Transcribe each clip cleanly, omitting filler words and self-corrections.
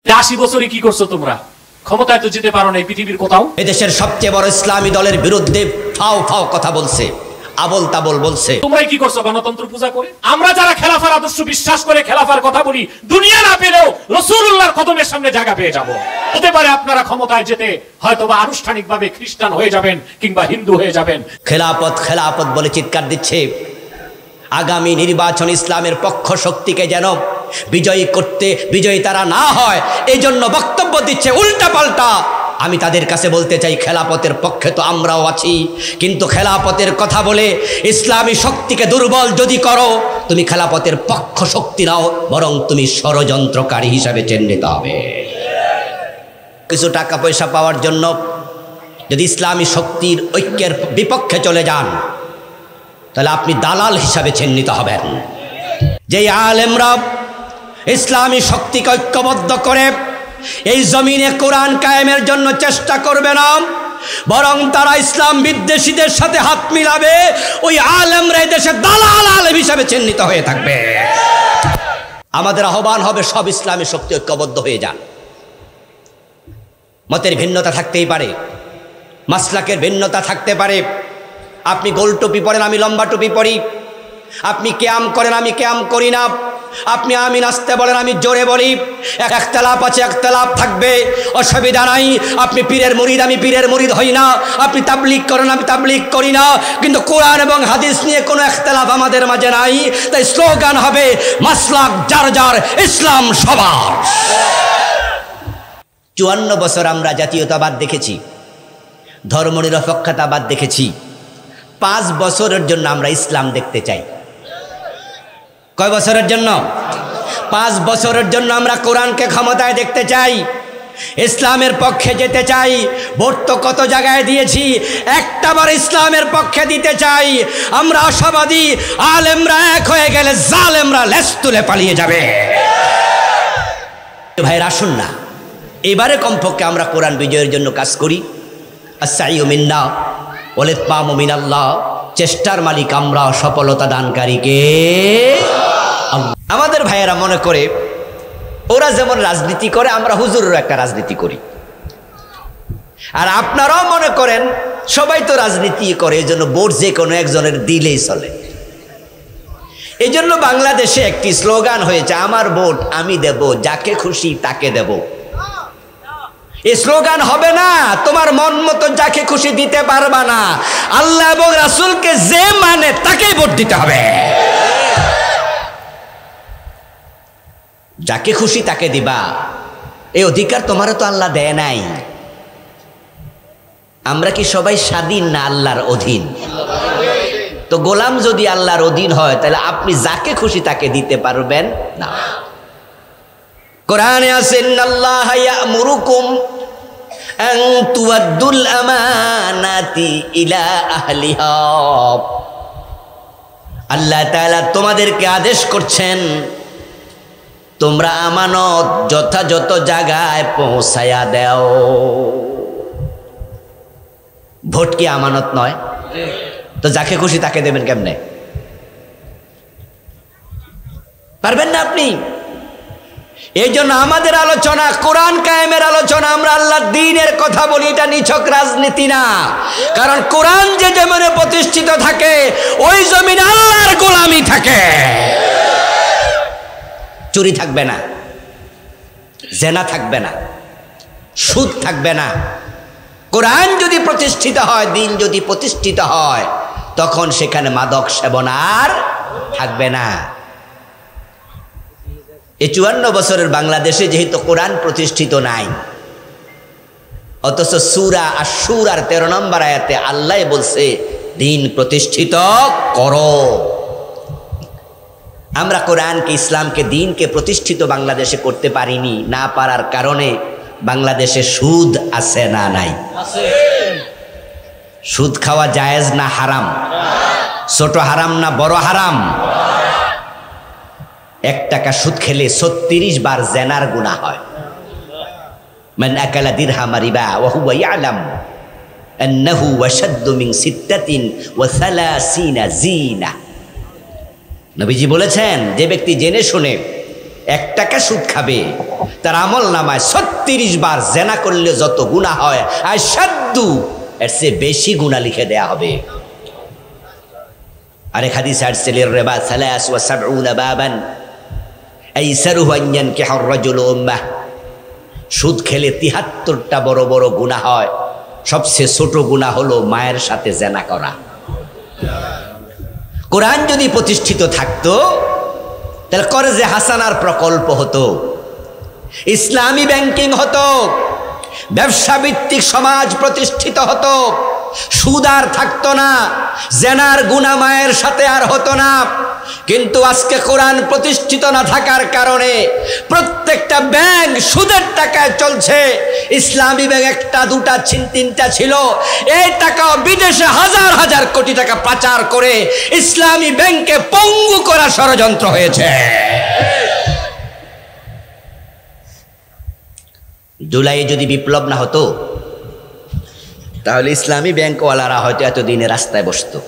80 বছরে কি করছো তোমরা? ক্ষমতায় তো যেতে পারো না এই পৃথিবীর কোথাও। এদেশের সবচেয়ে বড় ইসলামী দলের বিরুদ্ধে ফাও ফাও কথা বলছে, আবল তাবল বলছে। তোমরাই কি করছো গণতন্ত্র পূজা করে? আমরা যারা খেলাফার আদর্শ বিশ্বাস করে খেলাফার কথা বলি, দুনিয়া না পেলেও রাসূলুল্লাহর কদমের সামনে জায়গা পেয়ে যাব। হতে পারে আপনারা ক্ষমতায় যেতে হয়তোবা আনুষ্ঠানিকভাবে খ্রিস্টান হয়ে যাবেন কিংবা হিন্দু হয়ে যাবেন। খেলাফত খেলাফত বলে চিৎকার দিচ্ছে। আগামী নির্বাচন ইসলামের পক্ষ শক্তিকে যেন বিজয়ী তারা না হয়, এই জন্য বক্তব্য দিচ্ছে উল্টা পাল্টা। আমি তাদের কাছে বলতে চাই, খেলাফতের পক্ষে তো আমরাও আছি, কিন্তু খেলাফতের কথা বলে ইসলামী শক্তিকে দুর্বল যদি করো, তুমি খেলাফতের পক্ষ শক্তি নাও, বরং তুমি ষড়যন্ত্রকারী হিসাবে চিহ্নিত হবে। কিছু টাকা পয়সা পাওয়ার জন্য যদি ইসলামী শক্তির ঐক্যের বিপক্ষে চলে যান, তাহলে আপনি দালাল হিসাবে চিহ্নিত হবেন। যেই আলেমরা ইসলামী শক্তিকে ঐক্যবদ্ধ করে এই জমিনে কোরআন কায়েমের জন্য চেষ্টা করবে না, বরং তারা ইসলাম বিদ্বেষীদের সাথে হাত মিলাবে, ওই আলেমরা এই দেশে দালাল আলেম হিসাবে চিহ্নিত হয়ে থাকবে। আমাদের আহ্বান হবে, সব ইসলামী শক্তি ঐক্যবদ্ধ হয়ে যান। মতের ভিন্নতা থাকতেই পারে, মাসলাকের ভিন্নতা থাকতে পারে। আপনি গোল টুপি পরেন, আমি লম্বা টুপি পরি। আপনি কিয়াম করেন, আমি কিয়াম করি না। আপনি আমিন আসতে বলেন, আমি জোরে বলি। একতলাপ আছে, একতলাপ থাকবে, অসুবিধা নাই। আপনি পীরের মুরিদ, আমি পীরের মুরিদ হই না। আপনি তাবলীগ করেন, আমি তাবলীগ করি না। কিন্তু কোরআন এবং হাদিস নিয়ে কোনো একতলাপ আমাদের মাঝে নাই। তাই স্লোগান হবে, মাসলাক যার যার, ইসলাম সবার। 54 বছর আমরা জাতীয়তাবাদ দেখেছি, ধর্মনিরপেক্ষতাবাদ দেখেছি। 5 বছরের জন্য আমরা ইসলাম দেখতে চাই। কয় বছরের জন্য? 5 বছরের জন্য আমরা কোরআনকে ক্ষমতায় দেখতে চাই, ইসলামের পক্ষে যেতে চাই। ভোট তো কত জায়গায় দিয়েছি, একটাবার ইসলামের পক্ষে দিতে চাই। আমরা আশাবাদী, আলেমরা এক হয়ে গেলে জালেমরা লেজ তুলে পালিয়ে যাবে। ভাইরা আসুন না, এবারে কমপক্ষে আমরা কোরআন বিজয়ের জন্য কাজ করি। আস-সাইয়্যু মিন্না ওয়াল ইতমামু মিনাল্লাহ। চেষ্টার মালিক আমরা, সফলতা দানকারীকে আল্লাহ। আমাদের ভাইয়েরা মনে করে ওরা যেমন রাজনীতি করে, আমরা হুজুরেরও একটা রাজনীতি করি। আর আপনারাও মনে করেন সবাই তো রাজনীতি করে, এই জন্য ভোট যে কোনো একজনের দিলেই চলে। এই জন্য বাংলাদেশে একটি স্লোগান হয়েছে, আমার ভোট আমি দেব, যাকে খুশি তাকে দেব। এই স্লোগান হবে না, তোমার মন মতো যাকে খুশি দিতে পারবা না। আল্লাহ এবং রাসূলকে যে মানে তাকেই ভোট দিতে হবে। যাকে খুশি তাকে দিবা, এই অধিকার তোমারও তো আল্লাহ দেয় নাই। আমরা কি সবাই স্বাধীন না আল্লাহর অধীন? তো গোলাম যদি আল্লাহর অধীন হয়, তাহলে আপনি যাকে খুশি তাকে দিতে পারবেন না। কোরআনে আছে, ইন্নাল্লাহা ইয়া'মুরুকুম আন তুআদ্দুল আমানাতি ইলা আহলিহা। আল্লাহ তাআলা তোমাদেরকে আদেশ করছেন, তোমরা আমানত যথাযথ জায়গায় পৌঁছায়া দাও। ভোট কি আমানত নয়? তো যাকে খুশি তাকে দেবেন কেমনে? পারবেন না আপনি। এই জন্য আমাদের আলোচনা কোরআন কায়েমের আলোচনা। আমরা আল্লাহর দ্বীনের কথা বলি, এটা নিছক রাজনীতি না। কারণ কোরআন যে জমিনে প্রতিষ্ঠিত থাকে, ওই জমিনে আল্লাহর গোলামি থাকে। চুরি থাকবে না, জেনা থাকবে না, সুদ থাকবে না। কোরআন যদি প্রতিষ্ঠিত হয়, দ্বীন যদি প্রতিষ্ঠিত হয়, তখন সেখানে মাদক সেবন আর থাকবে না। এই 54 বছরের বাংলাদেশে যেহেতু কোরআন প্রতিষ্ঠিত নাই, অথচ সূরা আশ-শূরার 13 নম্বর আয়াতে আল্লাহ বলছে, দ্বীন প্রতিষ্ঠিত করো। আমরা কোরআনকে, ইসলামকে, দ্বীনকে প্রতিষ্ঠিত বাংলাদেশে করতে পারিনি। না পারার কারণে বাংলাদেশে সুদ আছে না নাই? সুদ খাওয়া জায়েজ না হারাম? ছোট হারাম না বড় হারাম? 1 টাকা সুদ খেলে 36 বার জেনার গুনাহ হয়। মান আকালা দিরহামা রিবা ওয়া হুয়া ইয়ালাম আন্নাহু আশাদ্দু মিন 36 জিনা। নবীজি বলেছেন, যে ব্যক্তি জেনে শুনে 1 টাকা সুদ খাবে, তার আমল নামায় 36 বার জেনা করলে যত গুনাহ হয় আর সাদ্দু এর চেয়ে বেশি গুনাহ লিখে দেয়া হবে। আরেক হাদিস আছে লিররিবা 73 বাবান আইসারুহু আন ইয়ানকিহা আর-রাজুলু উম্মাহ, সুদ খেলে 73টা বড় বড় গুনাহ হয়, সবচেয়ে ছোট গুনাহ হলো মায়ের সাথে জেনা করা। কোরআন যদি প্রতিষ্ঠিত থাকতো তাহলে করজে হাসানার প্রকল্প হতো, ইসলামী ব্যাংকিং হতো, ব্যবসা ভিত্তিক সমাজ প্রতিষ্ঠিত হতো, সুদ আর থাকতো না, জেনার গুনাহ মায়ের সাথে আর হতো না। কিন্তু আজকে কোরআন প্রতিষ্ঠিত না থাকার কারণে প্রত্যেকটা ব্যাংক সুদের টাকায় চলছে। ইসলামী ব্যাংক 1টা 2টা 3টা ছিল, এই টাকা বিদেশে হাজার হাজার কোটি টাকা পাচার করে ইসলামী ব্যাংকে পঙ্গু করা ষড়যন্ত্র হয়েছে। জুলাই যদি বিপ্লব না হতো তাহলে ইসলামী ব্যাংকওয়ালারা হয়তো এতদিনে রাস্তায় বসতো।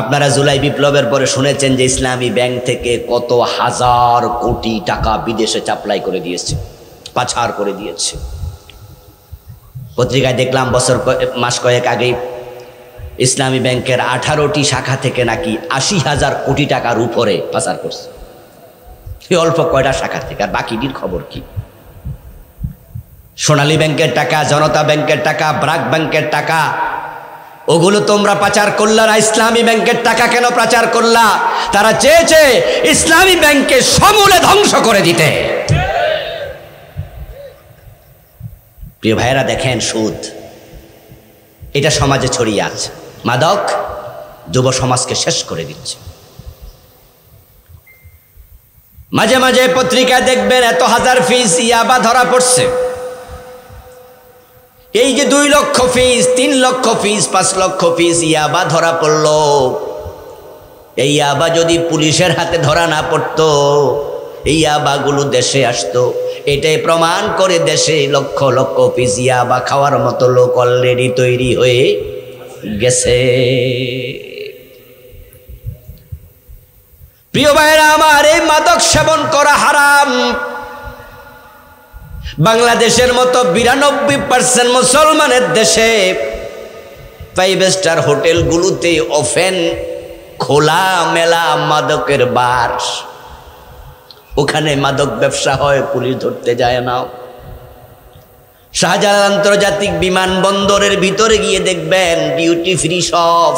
আপনারা জুলাই বিপ্লবের পরে শুনেছেন যে ইসলামী ব্যাংক থেকে কত হাজার কোটি টাকা বিদেশে চাপলাই করে দিয়েছে, পাচার করে দিয়েছে। পত্রিকায় দেখলাম মাস কয়েক আগে ইসলামী ব্যাংকের 18টি শাখা থেকে নাকি 80,000 কোটি টাকার উপরে পাচার করছে। অল্প কয়টা শাখা থেকে, আর বাকিটির খবর কি? সোনালী ব্যাংকের টাকা, জনতা ব্যাংকের টাকা, ব্রাক ব্যাংকের টাকা, ওগুলো তোমরা পাচার করলা না, ইসলামী ব্যাংকের টাকা কেন পাচার করলা? তারা চেয়েছে ইসলামী ব্যাংককে সমূলে ধ্বংস করে দিতে। প্রিয় ভাইয়েরা, দেখেন সুদ এটা সমাজে ছড়িয়ে আছে, মাদক যুব সমাজকে শেষ করে দিচ্ছে। মাঝে মাঝে পত্রিকায় দেখবেন এত হাজার ফিস ইয়াবা ধরা পড়ছে। এই যে 2 লক্ষ ফিস, 3 লক্ষ ফিস, 5 লক্ষ ফিস ইয়াবা ধরা পড়লো, এই ইয়াবা যদি পুলিশের হাতে ধরা না পড়তো, এই ইয়াবাগুলো দেশে আসতো। এটাই প্রমাণ করে দেশে লক্ষ লক্ষ ফিস ইয়াবা খাওয়ার মতো লোক অলরেডি তৈরি হয়ে গেছে। প্রিয় ভাইরা আমার, এই মাদক সেবন করা হারাম। বাংলাদেশের মতো 92% মুসলমানের দেশে 5 স্টার হোটেলগুলোতে ওপেন খোলা মেলা মাদকের বার, ওখানে মাদক ব্যবসা হয়, পুলিশ ধরতে যায় না। শাহজালাল আন্তর্জাতিক বিমানবন্দরের ভিতরে গিয়ে দেখবেন ডিউটি ফ্রি শপ,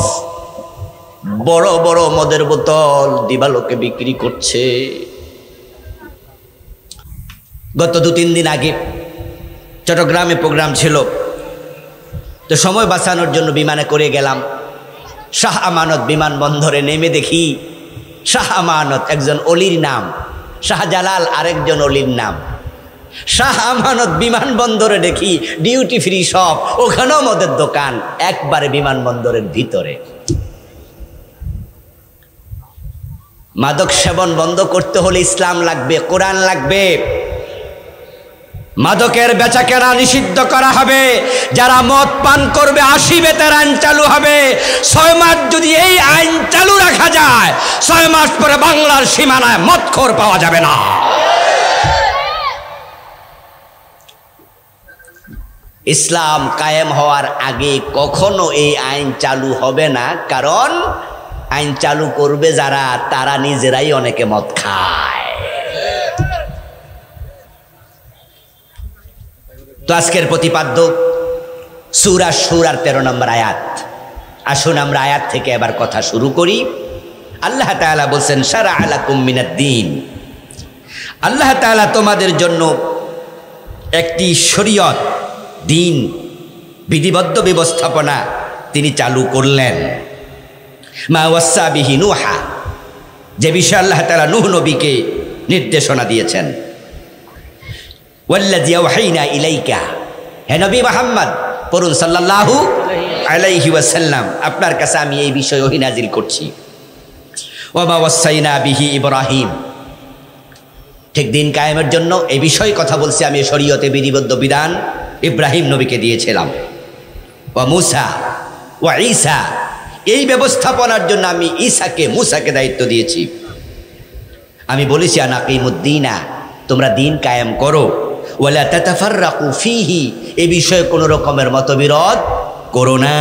বড় বড় মদের বোতল দিবালোকে বিক্রি করছে। গত 2-3 দিন আগে চট্টগ্রামে প্রোগ্রাম ছিল, তো সময় বাঁচানোর জন্য বিমানে করে গেলাম। শাহ আমানত বিমানবন্দরে নেমে দেখি শাহ আমানত একজন অলির নাম, শাহজালাল আরেকজন অলির নাম। শাহ আমানত বিমানবন্দরে দেখি ডিউটি ফ্রি শপ, ওখানেও মদের দোকান, একবারে বিমানবন্দরের ভিতরে। মাদক সেবন বন্ধ করতে হলে ইসলাম লাগবে, কোরআন লাগবে। মাদকের বেচাকেনা নিষিদ্ধ করা হবে। যারা মদ পান করবে 80 বেতের আইন চালু হবে। 6 মাস যদি এই আইন চালু রাখা যায়, 6 মাস পরে বাংলার সীমানায় মদখোর পাওয়া যাবে না। ইসলাম কায়েম হওয়ার আগে কখনো এই আইন চালু হবে না, কারণ আইন চালু করবে যারা, তারা নিজেরাই অনেকে মদ খায়। তো আজকের প্রতিপাদ্য সূরা সূরার 13 নম্বর আয়াত। আসুন আমরা আয়াত থেকে এবার কথা শুরু করি। আল্লাহ তাআলা বলছেন, শারা'a লাকুম মিনাদ-দীন, আল্লাহ তাআলা তোমাদের জন্য একটি শরীয়ত, দিন, বিধিবদ্ধ ব্যবস্থাপনা তিনি চালু করলেন। মা ওয়াসা বিহি নূহা, যে বিষয়ে আল্লাহ তাআলা নূহ নবীকে নির্দেশনা দিয়েছেন। ওয়াল্লাযী আওহাইনা ইলাইকা, হে নবী মুহাম্মদ পড়ুন সাল্লাল্লাহু আলাইহি ওয়াসাল্লাম, আপনার কাছে আমি এই বিষয়ে ওহী নাজিল করছি। ওয়া মা ওয়াসাইনা বিহি ইব্রাহিম, ঠিক দিন কায়েমের জন্য এই বিষয়ে কথা বলছি আমি, শরীয়তে বিধিবদ্ধ বিধান ইব্রাহিম নবীকে দিয়েছিলাম। ওয়া মূসা ওয়া ঈসা, এই ব্যবস্থাপনার জন্য আমি ঈসাকে মুসাকে দায়িত্ব দিয়েছি। আমি বলেছি আনাকিমুদ্দিনা, তোমরা দিন কায়েম করো, ওয়ালা তাতাফাররাকু ফীহি, এই বিষয়ে কোনো রকমের মতবিরোধ করো না।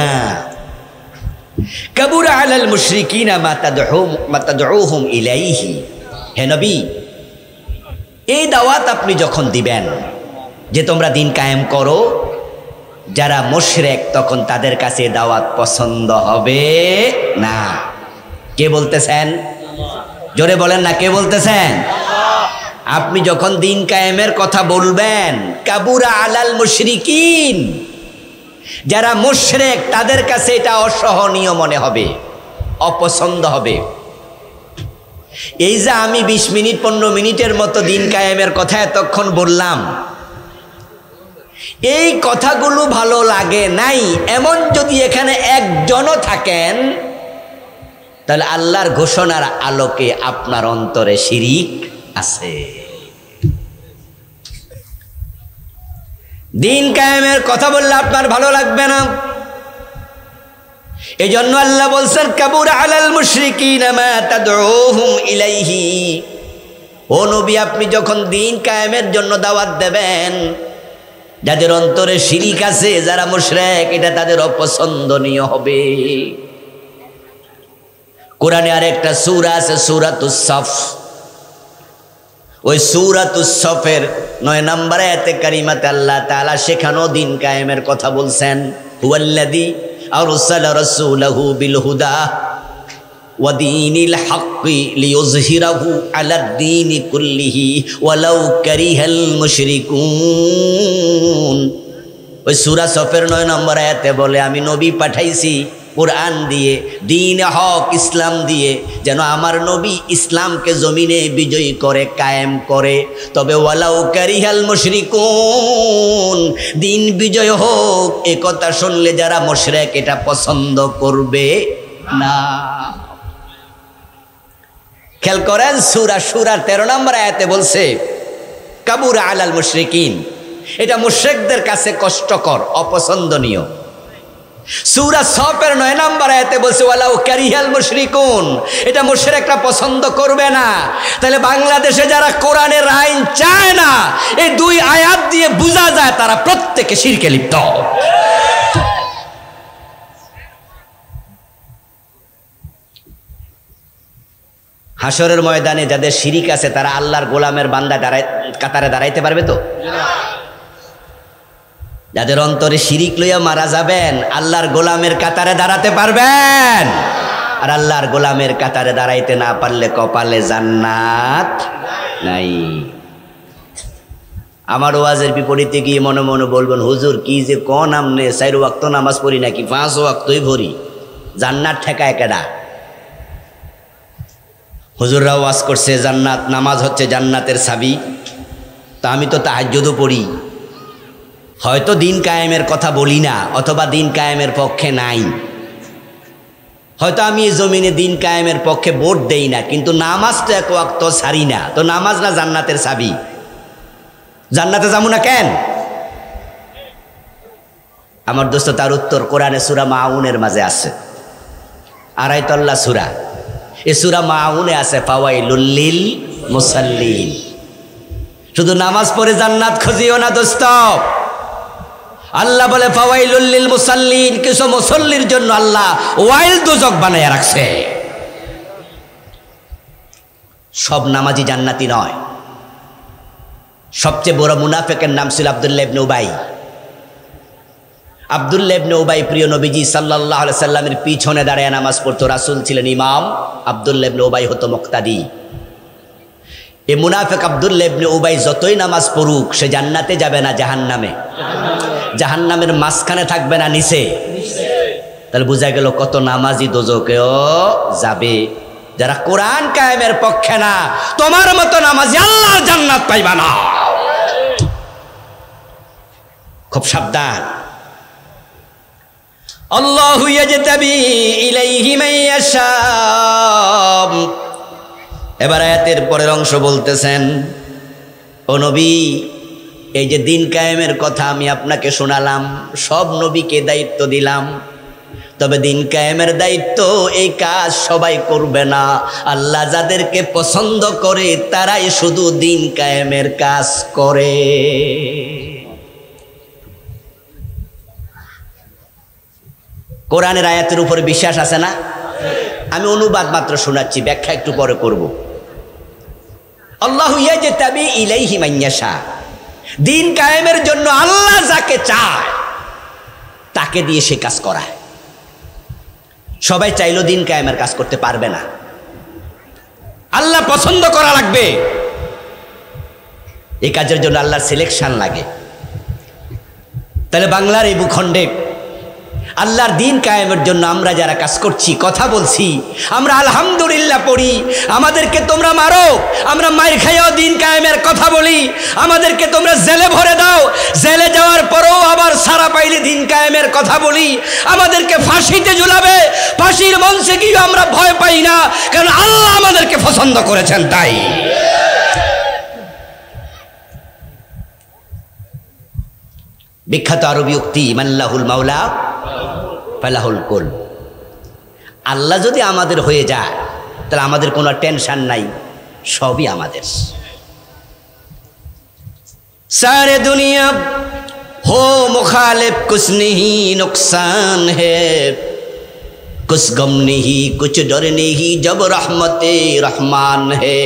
কাবুরা আলাল মুশরিকিনা মা তাদউহুম ইলাইহি, হে নবী এই দাওয়াত আপনি যখন দিবেন যে তোমরা দিন কায়েম করো, যারা মুশরিক তখন তাদের কাছে দাওয়াত পছন্দ হবে না। কে বলতেছেন? জোরে বলেন না, কে বলতেছেন? আপনি যখন দিন কায়েমের কথা বলবেন, কাবুরা আলাল মুশরিকিন, যারা মুশরিক তাদের কাছে এটা অসহনীয় মনে হবে, অপছন্দ হবে। এই যে আমি 20 মিনিট 15 মিনিটের মতো দিন কায়েমের কথা এতক্ষণ বললাম, এই কথাগুলো ভালো লাগে নাই এমন যদি এখানে একজনও থাকেন, তাহলে আল্লাহর ঘোষণার আলোকে আপনার অন্তরে শিরিক আছে। দিন কায়েমের কথা বললে আপনার ভালো লাগবে না। এজন্য আল্লাহ বলছেন কাবুরা আলাল মুশরিকিনা মা তাদউহুম ইলাইহি, ও নবী আপনি যখন দিন কায়েমের জন্য দাওয়াত দেবেন, যাদের অন্তরে শিরিক আছে, যারা মুশরিক, এটা তাদের অপছন্দনীয় হবে। কোরআনে আরেকটা সূরা আছে সূরাতুস সফ, ওই সূরাতুস সফের 9 নম্বর আয়াতে কারিমাতে আল্লাহ তাআলা সেখানেও দিন কায়েমের কথা বলছেন। হুয়াল্লাযী আরসালা রাসূলাহু বিল হুদা ওয়া দীনিল হাক্কি লিইয়ুযহিরাহু আলাদ দীনি কুল্লিহি ওয়ালাউ কারিহাল মুশরিকুন। ওই সূরা সফের 9 নম্বর আয়াতে বলে, আমি নবী পাঠাইছি কোরআন দিয়ে, দ্বীন হক ইসলাম দিয়ে, যেন আমার নবী ইসলামকে জমিনে বিজয়ী করে, কায়েম করে। তবে ওয়ালাউ কারিহাল মুশরিকুন, দিন বিজয় হোক এ কথা শুনলে যারা মুশরিক এটা পছন্দ করবে না। খেয়াল করেন সূরার 13 নম্বর আয়াতে বলছে কাবুরা আলাল মুশরিকিন, এটা মুশরিকদের কাছে কষ্টকর, অপছন্দনীয়। সূরা সফের 9 নম্বর আয়াতে বলছে ওয়ালাউ কারিহাল মুশরিকুন, এটা মুশরিকরা পছন্দ করবে না। তাহলে বাংলাদেশে যারা কোরআনের আইন চায় না, এই 2 আয়াত দিয়ে বোঝা যায় তারা প্রত্যেকে শিরকে লিপ্ত। হাসরের ময়দানে যাদের শিরিক আছে তারা আল্লাহর গোলামের বান্দা কাতারে দাঁড়াইতে পারবে তো? যাদের অন্তরে শিরিক লইয়া মারা যাবেন, আল্লাহর গোলামের কাতারে দাঁড়াতে পারবেন? আর আল্লাহর গোলামের কাতারে দাঁড়াইতে না পারলে কপালে জান্নাত নাই। আমার ওয়াজের বিপরীতে গিয়ে মনে মনে বলবেন, হুজুর কি যে কোন আমনে 4 ওয়াক্ত নামাজ পড়ি নাকি 5 ওয়াক্তই ভরি, জান্নাত ঠেকায় কেডা? হুজুররা ওয়াজ করছে জান্নাত, নামাজ হচ্ছে জান্নাতের চাবি। তা আমি তো তাহাজ্জুদও পড়ি, হয়তো দিন কায়েমের কথা বলি না, অথবা দিন কায়েমের পক্ষে নাই, হয়তো আমি এই জমিনে দিন কায়েমের পক্ষে ভোট দেই না, কিন্তু নামাজ তো 1 ওয়াক্ত ছাড়ি না। তো নামাজ না জান্নাতের চাবি? জান্নাতে যাবো না কেন? আমার দোস্ত তার উত্তর কোরআনে সূরা মাউনের মাঝে আছে, 2 তল্লা সূরা। এই সূরা মাউনে আছে ফাওয়াইলুল লিল মুসাল্লিন। শুধু নামাজ পড়ে জান্নাত খুঁজিও না দোস্ত। আল্লাহ বলে ফাওয়াইলুল লিল মুসাল্লিন, কিছু মুসল্লির জন্য আল্লাহ ওয়াইল দোজক বানায়া রাখছে। সব নামাজি জান্নাতি নয়। সবচেয়ে বড় মুনাফিকের নাম ছিল আব্দুল্লাহ ইবনে উবাই। আব্দুল্লাহ ইবনে উবাই প্রিয় নবীজি সাল্লাল্লাহু আলাইহি সাল্লামের পিছনে দাঁড়িয়ে নামাজ পড়তো। রাসূল ছিলেন ইমাম, আব্দুল্লাহ ইবনে উবাই হতো মুক্তাদি। এই মুনাফিক আব্দুল্লাহ ইবনে উবাই যতই নামাজ পড়ুক সে জান্নাতে যাবে না, জাহান্নামে। জাহান্নামের মাঝখানে থাকবে না, নিচে। তাহলে বোঝা গেল কত নামাজি দোজকেও যাবে। যারা কোরআন কায়েমের পক্ষে না, তোমার মতো নামাজি আল্লাহর জান্নাত পাইবা না। খুব সাবধান। আল্লাহু ইয়াজতাবি ইলাইহি মান ইয়াশা। এবার আয়াতের পরের অংশ বলতেছেন, ও নবী এই যে দিন কায়েমের কথা আমি আপনাকে শোনালাম, সব নবীকে দায়িত্ব দিলাম, তবে দিন কায়েমের দায়িত্ব এই কাজ সবাই করবে না। আল্লাহ যাদেরকে পছন্দ করে তারাই শুধু দিন কায়েমের কাজ করে। কোরআনের আয়াতের উপরে বিশ্বাস আছে না? আমি অনুবাদ মাত্র শোনাচ্ছি, ব্যাখ্যা একটু পরে করব। আল্লাহু ইয়াজতাবি ইলাইহি মান ইয়াশা, দিন কায়েমের জন্য আল্লাহ যাকে চায় তাকে দিয়ে সে কাজ করায়। সবাই চাইলেও দিন কায়েমের কাজ করতে পারবে না, আল্লাহ পছন্দ করা লাগবে। এই কাজের জন্য আল্লাহর সিলেকশন লাগে। তাহলে বাংলার এই ভূখণ্ডে আল্লাহর দিন কায়েমের জন্য আমরা যারা কাজ করছি, কথা বলছি, আমরা আলহামদুলিল্লাহ পড়ি, আমাদেরকে তোমরা মারো, আমরা মার খাইও দিন কায়েমের কথা বলি, আমাদেরকে তোমরা জেলে ভরে দাও, জেলে যাওয়ার পরেও আবার সারা পাইলে দিন কায়েমের কথা বলি, আমাদেরকে ফাঁসিতে ঝুলাবে, ফাঁসির মঞ্চে গিয়ে আমরা ভয় পাই না, কারণ আল্লাহ আমাদেরকে পছন্দ করেছেন তাই। বিখ্যাত আরবি উক্তি, মাল্লাহুল মাওলা ফালাহুল কুল। আল্লাহ যদি আমাদের হয়ে যায় তাহলে আমাদের কোনো টেনশন নাই, সবই আমাদের। সারে দুনিয়া हो मुखालिफ कुछ नहीं नुकसान है, कुछ गम नहीं कुछ डर नहीं जब रहमते रहमान है।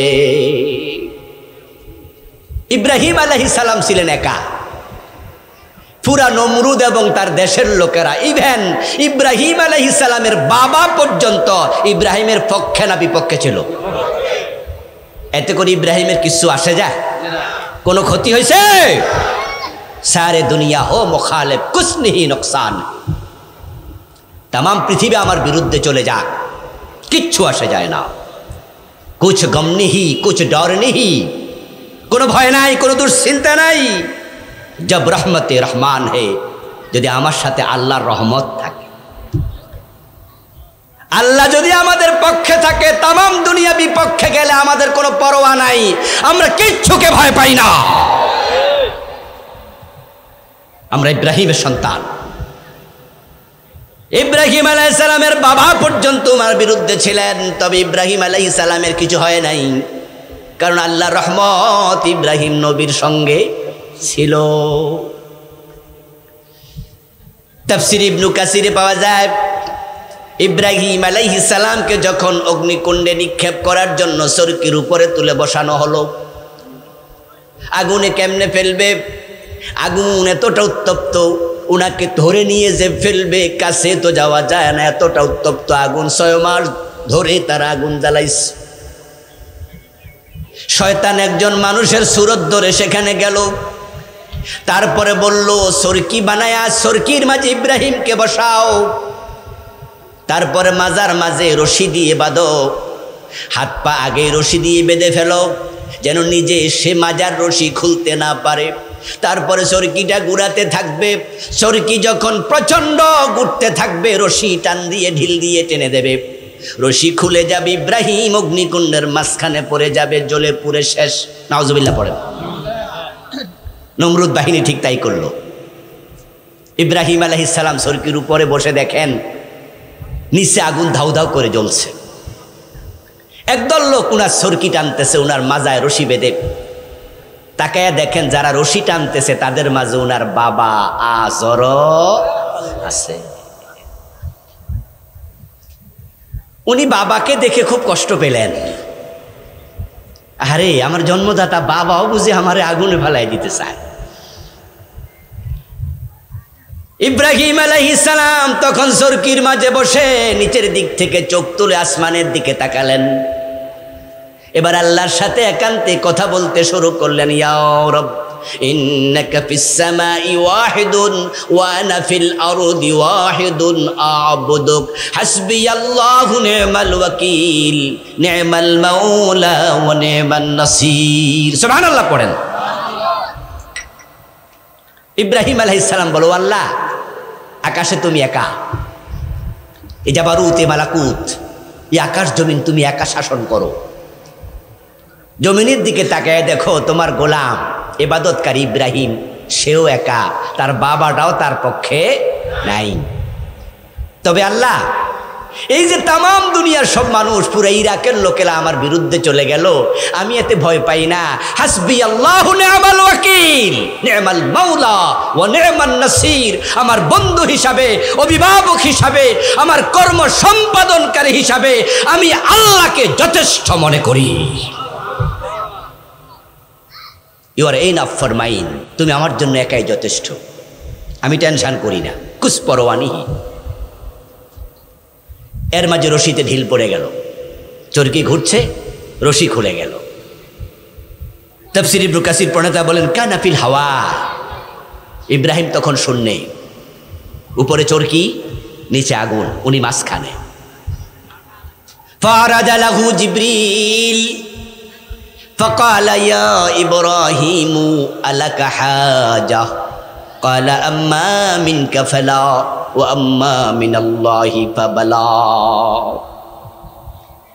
ইব্রাহিম আলাইহিস সালাম ছিলেন একা। পুরা নমরুদ এবং তার দেশের লোকেরা, ইভেন ইব্রাহিম আলাইহিস সালামের বাবা পর্যন্ত ইব্রাহিমের পক্ষে না বিপক্ষে ছিল। এতে করে ইব্রাহিমের কিছু আসে যায়? কোনো ক্ষতি হয়েছে? সারে দুনিয়া হো মুখালিফ কুছ নেহি নুকসান, তাম পৃথিবী আমার বিরুদ্ধে চলে যাক, কিচ্ছু আসে যায় না। কুছ গম নেহি কুছ ডর নেহি, কোনো ভয় নাই, কোনো দুশ্চিন্তা নাই। জব রহমতে রহমান হে, যদি আমার সাথে আল্লাহর রহমত থাকে, আল্লাহ যদি আমাদের পক্ষে থাকে, তাম দুনিয়া বিপক্ষে গেলে আমাদের কোনো পরোয়া নাই, আমরা কিচ্ছুকে ভয় পাই না। আমরা ইব্রাহিমের সন্তান। ইব্রাহিম আলাইহিস সালামের বাবা পর্যন্ত আমার বিরুদ্ধে ছিলেন, তবে ইব্রাহিম আলাইহিস সালামের কিছু হয় নাই, কারণ আল্লাহর রহমত ইব্রাহিম নবীর সঙ্গে ছিল। তাফসীর ইবনে কাসিরে পাওয়া যায়, ইব্রাহিম আলাইহিস সালামকে যখন অগ্নিকুণ্ডে নিক্ষেপ করার জন্য চরকির উপরে তুলে বসানো হলো, আগুনে কেমনে ফেলবে, আগুন এতটা উত্তপ্ত, উনাকে ধরে নিয়ে যে ফেলবে কাছে তো যাওয়া যায় না, এতটা উত্তপ্ত আগুন। 6 মাস ধরে তারা আগুন জ্বালাইছে। শয়তান একজন মানুষের সুরত ধরে সেখানে গেল, তারপরে বলল সরকি বানায়া সরকির মাঝে ইব্রাহিমকে বসাও, তারপরে মাজার মাঝে রশি দিয়ে বাঁধো, হাত পা আগে রশি দিয়ে বেঁধে ফেলো, যেন নিজে সে মাজার রশি খুলতে না পারে। তারপরে সরকিটা ঘুরাতে থাকবে, সরকি যখন প্রচন্ড ঘুরতে থাকবে, রশি টান দিয়ে ঢিল দিয়ে টেনে দেবে, রশি খুলে যাবে, ইব্রাহিম অগ্নিকুণ্ডের মাঝখানে পড়ে যাবে, জ্বলে পুড়ে শেষ। নাউজুবিল্লাহ পড়ে। নমরুদ বাহিনী ঠিক তাই করলো। ইব্রাহিম আলাইহিস সালাম সরকির উপরে বসে দেখেন নিচে আগুন ধাউ ধাউ করে জ্বলছে। একদল লোক উনার সরকি টানতেছে, উনার মাজায় রশি বেঁধে। তাকায়া দেখেন যারা রশি টানতেছে তাদের মাঝে উনার বাবা আজর আছে। উনি বাবাকে দেখে খুব কষ্ট পেলেন। আরে আমার জন্মদাতা বাবাও বুঝে আমারে আগুনে ফেলাই দিতে চায়। ইব্রাহিম আলাইহিস সালাম তখন সরকির মাঝে বসে নিচের দিক থেকে চোখ তুলে আসমানের দিকে তাকালেন। এবার আল্লাহর সাথে একান্তে কথা বলতে শুরু করলেন, ইয়া রব ইন্নাকা ফিস সামাই ওয়াহিদুন ওয়া আনা ফিল আরদি ওয়াহিদুন আ'বুদুক হাসবিয়াল্লাহু নি'মাল ওয়াকিল নি'মাল মাওলা ওয়া নি'মান নাসির। সুবহানাল্লাহ পড়েন। ইব্রাহিম আলাইহিস সালাম বলো, আল্লাহ আকাশে তুমি একা, এ জাবারুত এ মালাকুত, এই আকাশ জমিন তুমি একা শাসন করো। জমিনের দিকে তাকায় দেখো তোমার গোলাম ইবাদতকারী ইব্রাহিম, সেও একা, তার বাবাটাও তার পক্ষে নাই। তবে আল্লাহ, এই যে তামাম দুনিয়ার সব মানুষ পুরো ইরাকের লোকেরা আমার বিরুদ্ধে চলে গেল, আমি এতে ভয় পাই না। হাসবি আল্লাহু নি'মাল ওয়াকিল, নি'মাল মাওলা ওয়া নি'মান নাসির। আমার বন্ধু হিসাবে, অভিভাবক হিসাবে, আমার কর্ম সম্পাদনকারী হিসাবে আমি আল্লাহকে যথেষ্ট মনে করি। You are enough for mine. তুমি আমার জন্য একাই যথেষ্ট, আমি টেনশন করি না। কুছ পরোয়া নেই। এর মাঝে রশিতে ঢিল পড়ে গেল, চরকি ঘুরছে, রশি খুলে গেল। তাফসীর ইবনে কাসির প্রণেতা বলেন কানা ফিল হাওয়া। ইব্রাহিম তখন শূন্যে, উপরে চরকি, নিচে আগুন, উনি মাঝখানে। ফারাজা লাহু জিবরিল ফাকালা ইয়া ইব্রাহিমু আলাকা হাজা ক্বালা আম্মা মিনকা ফালা ওয়া আম্মা মিনাল্লাহি ফাবালা।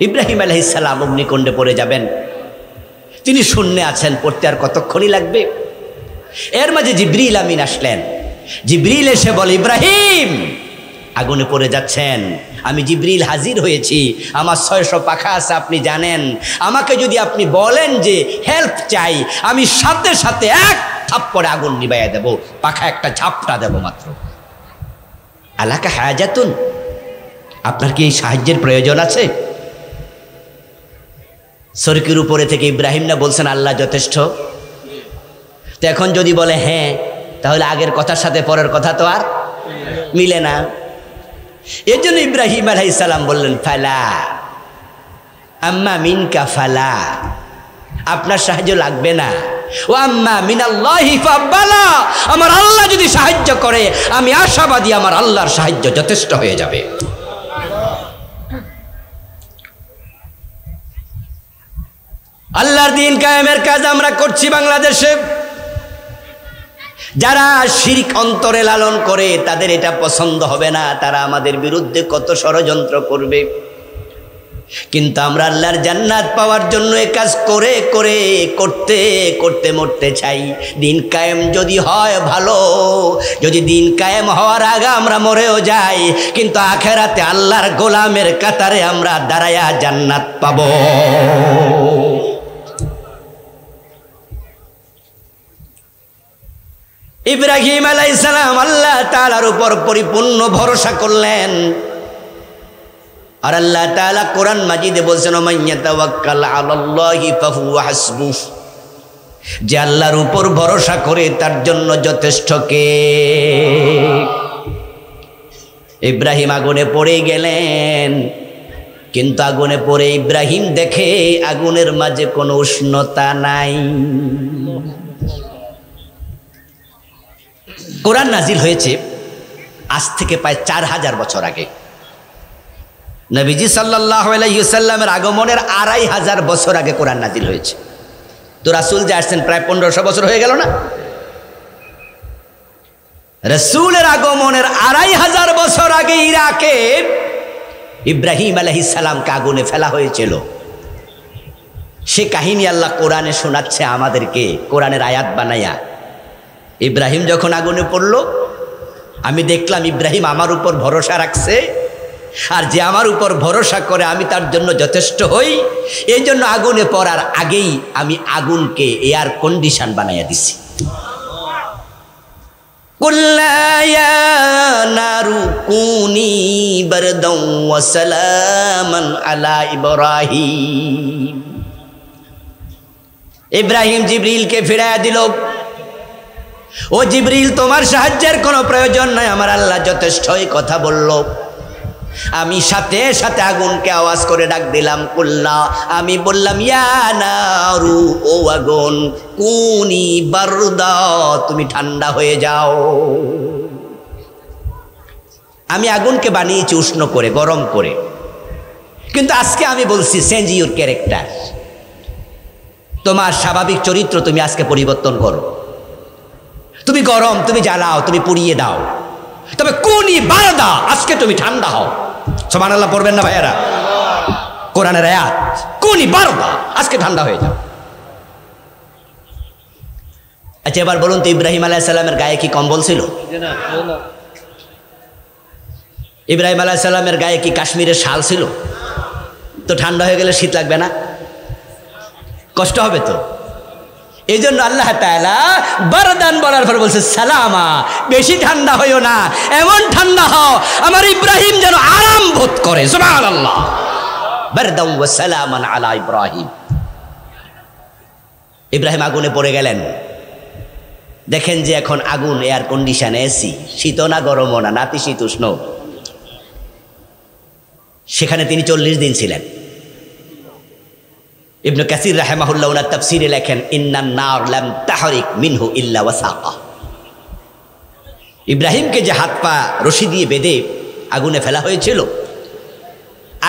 ইব্রাহিম আলাইহিস সালাম অগ্নিকুণ্ডে পড়ে যাবেন, তিনি শূন্যে আছেন, পড়তে আর কতক্ষণই লাগবে। এর মাঝে জিবরিল আমিন আসলেন। জিবরিল এসে বলে, ইব্রাহিম আগুনে পড়ে যাচ্ছেন, আমি জিবরিল হাজির হয়েছি, আমার 600 পাখা আছে আপনি জানেন। আমাকে যদি আপনি বলেন যে হেল্প চাই, আমি সাথে সাথে এক থাপ্পড়ে আগুন নিভাইয়া দেব, পাখা একটা ঝাপটা দেব মাত্র। আলাকা হায়াজাতুন, আপনার কি এই সাহায্যের প্রয়োজন আছে? সরকির উপরে থেকে ইব্রাহিম না বলছেন আল্লাহ যথেষ্ট। তো এখন যদি বলে হ্যাঁ, তাহলে আগের কথার সাথে পরের কথা তো আর মিলে না। এর জন্য ইব্রাহিম আলাইহিস সালাম বললেন ফালা আম্মা মিনকা ফালা, আপনার সাহায্য লাগবে না। ও আম্মা মিনাল্লাহি ফাবালা, আমার আল্লাহ যদি সাহায্য করে আমি আশাবাদী আমার আল্লাহর সাহায্য যথেষ্ট হয়ে যাবে। আল্লাহর দ্বীন কায়েমের কাজ আমরা করছি বাংলাদেশে। যারা শিরক অন্তরে লালন করে তাদের এটা পছন্দ হবে না, তারা আমাদের বিরুদ্ধে কত ষড়যন্ত্র করবে। কিন্তু আমরা আল্লাহর জান্নাত পাওয়ার জন্য এই কাজ করে করে করতে করতে মরতে চাই। দিন কায়েম যদি হয় ভালো, যদি দিন কায়েম হওয়ার আগে আমরা মরেও যাই, কিন্তু আখেরাতে আল্লাহর গোলামের কাতারে আমরা দাঁড়ায়া জান্নাত পাবো। ইব্রাহিম আলাইহিস সালাম আল্লাহ তাআলার উপর পরিপূর্ণ ভরসা করলেন। আর আল্লাহ তাআলা কোরআন মাজিদে বলছেন ওমাইয়া তাওয়াক্কাল আলাল্লাহি ফাহুয়া হাসবুহ, যে আল্লাহর উপর ভরসা করে তার জন্য যথেষ্ট কে। ইব্রাহিম আগুনে পড়ে গেলেন, কিন্তু আগুনে পড়ে ইব্রাহিম দেখে আগুনের মাঝে কোনো উষ্ণতা নাই। কোরআন নাজিল হয়েছে আজ থেকে প্রায় 4000 বছর আগে। নবীজি সাল্লাল্লাহু আলাইহি ওয়াসাল্লামের আগমনের 2500 বছর আগে কোরআন নাজিল হয়েছে। তো রাসূল যে আসছেন প্রায় 1500 বছর হয়ে গেল না? রাসূলের আগমনের 2500 বছর আগে ইরাকে ইব্রাহিম আলাইহিস সালামকে আগুনে ফেলা হয়েছিল। সে কাহিনী আল্লাহ কোরআনে শোনাচ্ছে আমাদেরকে, কোরআনের আয়াত বানায়া। ইব্রাহিম যখন আগুনে পড়ল, আমি দেখলাম ইব্রাহিম আমার উপর ভরসা রাখছে, আর যে আমার উপর ভরসা করে আমি তার জন্য যথেষ্ট হই। এই জন্য আগুনে পড়ার আগেই আমি আগুনকে এয়ার কন্ডিশন বানাইয়া দিছি। কুল্লা ইয়া নারু কুনি বারদাও ওয়া সালামান আলা ইব্রাহিম। ইব্রাহিম জিবরিলকে ফিরাইয়া দিল, ও জিবরিল তোমার সাহায্যের কোনো প্রয়োজন নাই, আমার আল্লাহ যথেষ্টই কথা বলল। আমি সাথে সাথে আগুনকে আওয়াজ করে ডাক দিলাম কুল্লা, আমি বললাম ইয়া নারু, ও আগুন, কুনি বারদা, তুমি ঠান্ডা হয়ে যাও। আমি আগুনকে বানিয়েছি উষ্ণ করে, গরম করে, কিন্তু আজকে আমি বলছি চেঞ্জ ইউর ক্যারেক্টার। তোমার স্বাভাবিক চরিত্র তুমি আজকে পরিবর্তন করো। তুমি গরম, তুমি জ্বালাও, তুমি পুড়িয়ে দাও, তবে কুনি বারদা, আজকে তুমি ঠান্ডা হও। সুবহানাল্লাহ পড়বেন না ভাইয়েরা? কোরআনের আয়াত, কুনি বারদা, আজকে ঠান্ডা হয়ে যাও। আচ্ছা এবার বলুন তো, ইব্রাহিম আলাইহিস সালামের গায়ে কি কম্বল ছিল? ইব্রাহিম আলাইহিস সালামের গায়ে কি কাশ্মীরের শাল ছিল? তো ঠান্ডা হয়ে গেলে শীত লাগবে না? কষ্ট হবে তো। এই জন্য আল্লাহ তাআলা বারদান বলার পর বলছে সালামা, বেশি ঠান্ডা হইও না, এমন ঠান্ডা হও আমার ইব্রাহিম যেন আরাম বোধ করে। সুবহানাল্লাহ, বারদান ওয়া সালামান আলা ইব্রাহিম। ইব্রাহিম আগুনে পড়ে গেলেন। দেখেন যে এখন আগুন, এয়ার কন্ডিশন, এসি, শীত না গরমও না, নাতিশীতোষ্ণ। সেখানে তিনি 40 দিন ছিলেন। ইবনে কাসির রাহিমাহুল্লাহ ওনার তাফসীরে লেখেন ইন্নান নার লাম তাহরিক মিনহু ইল্লা ওয়াসাকা। ইব্রাহিমকে যে হাত পা রশি দিয়ে বেঁধে আগুনে ফেলা হয়েছিল,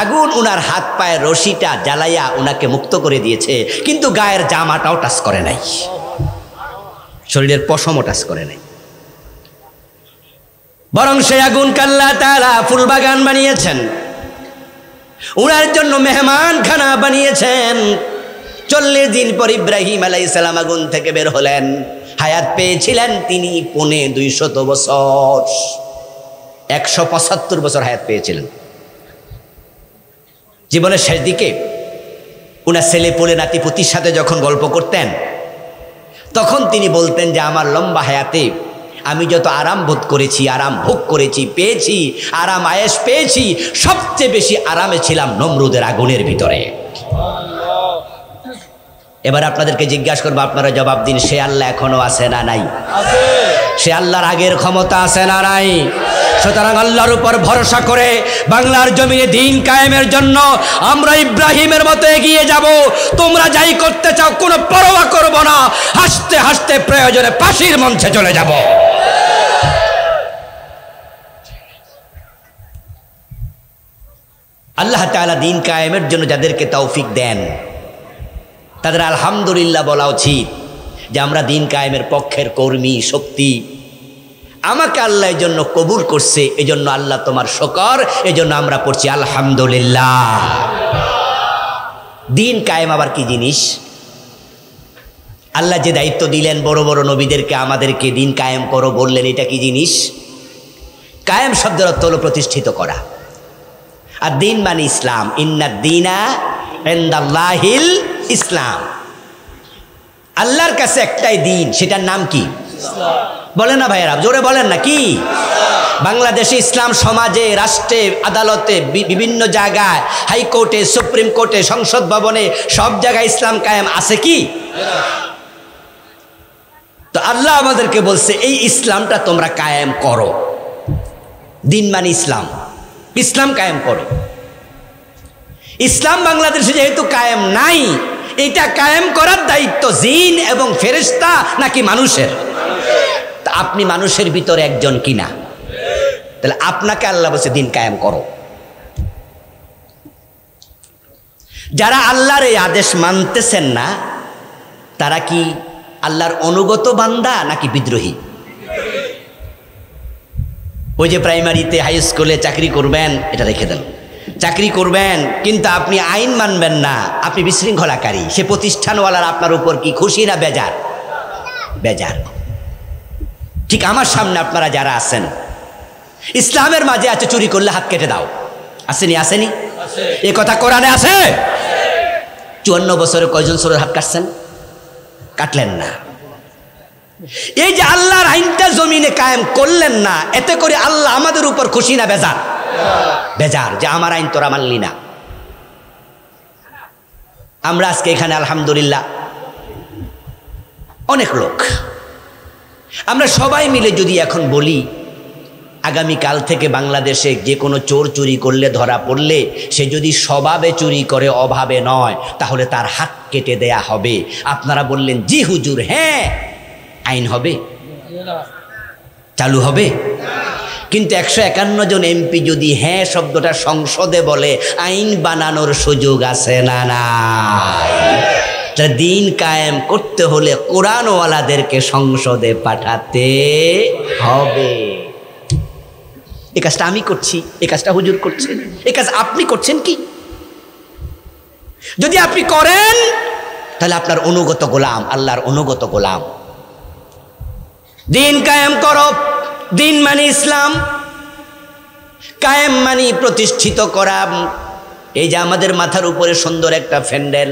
আগুন উনার হাত পায়ের রশিটা জ্বালাইয়া উনাকে মুক্ত করে দিয়েছে, কিন্তু গায়ের জামাটাও টাচ করে নাই, শরীরের পশমও টাচ করে নাই। বরং সে আগুনকে আল্লাহ তাআলা ফুলবাগান বানিয়েছেন, উনার জন্য মেহমান খানা বানিয়েছেন। 40 দিন পর ইব্রাহিম আলাইহিস সালাম আগুন থেকে বের হলেন। হায়াত পেয়েছিলেন তিনি 250 বছর, 175 বছর হায়াত পেয়েছিলেন। জীবনের শেষ দিকে উনার ছেলে পোলে নাতিপুতির সাথে যখন গল্প করতেন, তখন তিনি বলতেন যে আমার লম্বা হায়াতে আমি যত আরাম বোধ করেছি, আরাম ভোগ করেছি, পেয়েছি, আরাম আয়েশ পেয়েছি, সবচেয়ে বেশি আরামে ছিলাম নমরুদের আগুনের ভিতরে। এবার আপনাদেরকে জিজ্ঞাসা করবো, আপনারা জবাব দিন, সে আল্লাহ এখনো আছে না নাই? সে আল্লাহর আগের ক্ষমতা আছে না নাই? সুতরাং আল্লাহর উপর ভরসা করে বাংলার জমিনে দ্বীন কায়েমের জন্য আমরা ইব্রাহিমের মতো এগিয়ে যাব। তোমরা যাই করতে চাও কোনো পরোয়া করব না, হাসতে হাসতে প্রয়োজনে ফাঁসির মঞ্চে চলে যাব। আল্লাহ তাআলা দ্বীন কায়েমের জন্য যাদেরকে তৌফিক দেন তাদের আলহামদুলিল্লাহ বলা উচিত যে আমরা দ্বীন কায়েমের পক্ষের কর্মী শক্তি। আমাকে আল্লাহ এই জন্য কবুল করছে, এই জন্য আল্লাহ তোমার শুকর, এই জন্য আমরা পড়ছি আলহামদুলিল্লাহ। দ্বীন কায়েম আবার কি জিনিস? আল্লাহ যে দায়িত্ব দিলেন বড় বড় নবীদেরকে, আমাদেরকে দ্বীন কায়েম করো বললেন, এটা কি জিনিস? কায়েম শব্দের অর্থ হলো প্রতিষ্ঠিত করা। আর দ্বীন মানে ইসলাম, ইন্নাদ দীনা ইনদাল্লাহিল ইসলাম। আল্লাহর কাছে একটাই দ্বীন, সেটার নাম কি? বলেন না ভাইয়েরা, জোরে বলেন না কি? বাংলাদেশে ইসলাম সমাজে, রাষ্ট্রে, আদালতে, বিভিন্ন জায়গায়, হাইকোর্টে, সুপ্রিম কোর্টে, সংসদ ভবনে, সব জায়গায় ইসলাম কায়েম আছে কি? তো আল্লাহ আমাদেরকে বলছে এই ইসলামটা তোমরা কায়েম করো। দ্বীন মানে ইসলাম, ইসলাম কায়েম করো। ইসলাম বাংলাদেশে যেহেতু কায়েম নাই, এটা কায়েম করার দায়িত্ব জিন এবং ফেরেশতা নাকি মানুষের? তা আপনি মানুষের ভিতরে একজন কিনা? তাহলে আপনাকে আল্লাহ বলছে দ্বীন কায়েম করো। যারা আল্লাহর এই আদেশ মানতেছেন না, তারা কি আল্লাহর অনুগত বান্দা নাকি বিদ্রোহী? ওই যে প্রাইমারিতে, হাই স্কুলে চাকরি করবেন, এটা রেখে দেন, চাকরি করবেন কিন্তু আপনি আইন মানবেন না, আপনি বিশৃঙ্খলাকারী। সে প্রতিষ্ঠানওয়ালার আপনার উপর কি খুশি না বেজার? বেজার। ঠিক আমার সামনে আপনারা যারা আছেন, ইসলামের মাঝে আছে চুরি করলে হাত কেটে দাও, আসেনি? আসেনি? এ কথা কোরআনে আছে? 54 বছরে কয়জন চোরের হাত কাটছেন? কাটলেন না। এই যে আল্লাহর আইনটা জমিনে কায়েম করলেন না, এতে করে আল্লাহ আমাদের উপর খুশি না বেজার? বেজার, যে আমার আইন তোরা মানলি না। আমরা আজকে এখানে আলহামদুলিল্লাহ অনেক লোক, আমরা সবাই মিলে যদি এখন বলি আগামীকাল থেকে বাংলাদেশে যে কোনো চোর চুরি করলে ধরা পড়লে, সে যদি স্বভাবে চুরি করে অভাবে নয়, তাহলে তার হাত কেটে দেয়া হবে। আপনারা বললেন জি হুজুর, হ্যাঁ, আইন হবে, চালু হবে। কিন্তু 151 জন এমপি যদি হ্যাঁ শব্দটা সংসদে বলে, আইন বানানোর সুযোগ আছে না নাই? দ্বীন কায়েম করতে হলে কোরআনওয়ালাদেরকে সংসদে পাঠাতে হবে। এই কাজটা আমি করছি, এই কাজটা হুজুর করছেন, এই কাজ আপনি করছেন কি? যদি আপনি করেন তাহলে আপনার অনুগত গোলাম, আল্লাহর অনুগত গোলাম। দ্বীন কায়েম করো, দ্বীন মানে ইসলাম। কায়েম মানে প্রতিষ্ঠিত করা। এই যে আমাদের মাথার উপরে সুন্দর একটা প্যান্ডেল,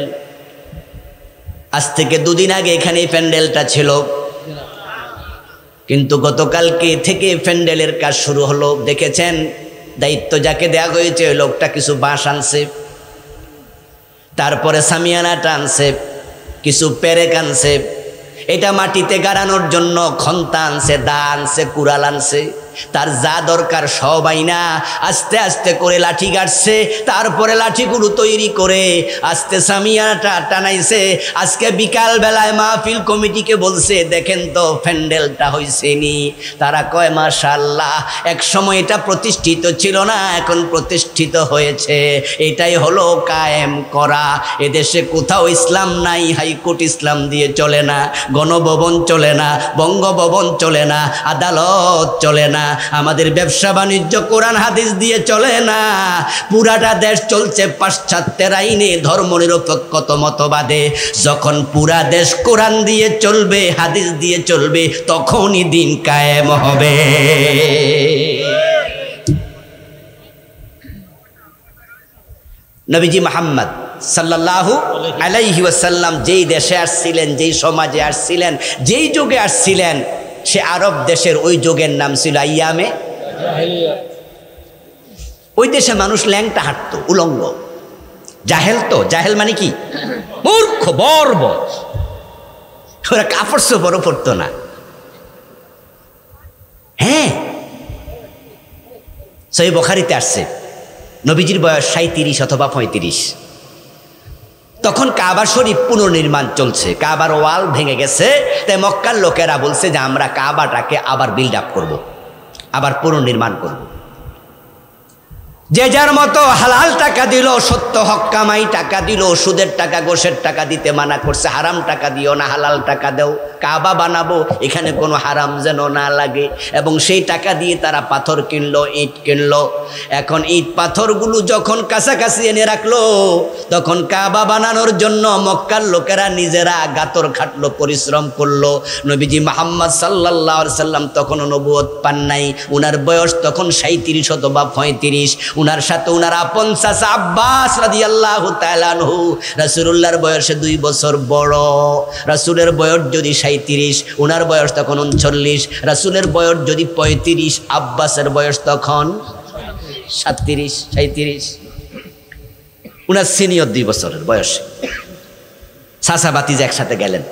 আজ থেকে 2 দিন আগে এখানে এই প্যান্ডেলটা ছিল, কিন্তু গতকালকে থেকে প্যান্ডেলের কাজ শুরু হলো। দেখেছেন, দায়িত্ব যাকে দেওয়া হয়েছে ওই লোকটা কিছু বাঁশ আনছে, তারপরে সামিয়ানাটা আনছে, কিছু পেরেক আনছে, এটা মাটিতে গাড়ানোর জন্য খন্তা আনছে, দা আনছে, কুড়াল আনছে, তার যা দরকার সব আইনা আস্তে আস্তে করে লাঠি গাড়ছে, তারপরে লাঠিগুলো তৈরি করে আস্তে সামিয়ানাটা টানাইছে। আজকে বিকাল বেলায় মাহফিল কমিটিকে বলছে, দেখেন তো প্যান্ডেলটা হইছে নি? তারা কয় মাশাআল্লাহ, এক সময় এটা প্রতিষ্ঠিত ছিল না, এখন প্রতিষ্ঠিত হয়েছে। এটাই হলো কায়েম করা। এদেশে কোথাও ইসলাম নাই, হাইকোর্ট ইসলাম দিয়ে চলে না, গণভবন চলে না, বঙ্গভবন চলে না, আদালত চলে না, আমাদের ব্যবসা বাণিজ্য কোরআন হাদিস দিয়ে চলে না। পুরাটা দেশ চলছে পাশ্চাত্যের আইনে, ধর্মনিরপেক্ষতা মতবাদে। যখন পুরা দেশ কোরআন দিয়ে চলবে, হাদিস দিয়ে চলবে, তখনই দিন কায়েম হবে। নবীজি মুহাম্মদ সাল্লাল্লাহু আলাইহি ওয়াসাল্লাম যেই দেশে আসছিলেন, যেই সমাজে আসছিলেন, যেই যুগে আসছিলেন, সে আরব দেশের ওই যুগের নাম ছিল আইয়ামে জাহেলিয়া। ওই দেশে মানুষ ল্যাংটা হাঁটতো, উলঙ্গ। জাহেল তো, জাহেল মানে কি? মূর্খ, বর্বর। ওরা কাপড় চোপড়ও পরতো না। হ্যাঁ, সহিহ বুখারীতে আসছে, নবীজির বয়স 37 অথবা 35। তখন কাবা শরীফ পুনর্নির্মাণ চলছে, কাবার ওয়াল ভেঙে গেছে। তাই মক্কার লোকেরা বলছে যে আমরা কাবাটাকে আবার বিল্ড আপ করবো, আবার পুনর্নির্মাণ করব। যে যার মতো হালাল টাকা দিল, সত্য হক কামাই টাকা দিল, সুদের টাকা গোশের টাকা দিতে মানা করছে, হারাম টাকা দিও না, হালাল টাকা দাও, কাবা বানাবো, এখানে কোনো হারাম যেন না লাগে। এবং সেই টাকা দিয়ে তারা পাথর কিনলো, ইট কিনলো। এখন ইট পাথরগুলো যখন কাছাকাছি এনে রাখলো, তখন কাবা বানানোর জন্য মক্কার লোকেরা নিজেরা গাতর খাটলো, পরিশ্রম করলো। নবীজি মুহাম্মদ সাল্লাল্লাহু আলাইহি সাল্লাম তখনও নবুয়ত পান নাই, উনার বয়স তখন 37 অথবা 35। উনার সাথে উনার আপন চাচা আব্বাস রাদিয়াল্লাহু তাআলা আনহু রাসূলুল্লাহর বয়সে 2 বছর বড়। রাসূলের বয়স যদি 37, উনার বয়স তখন 39। রাসূলের বয়স যদি 35, আব্বাসের বয়স তখন 37। উনার সিনিয়র 2 বছরের বয়সে। চাচা ভাতিজা একসাথে গেলেন।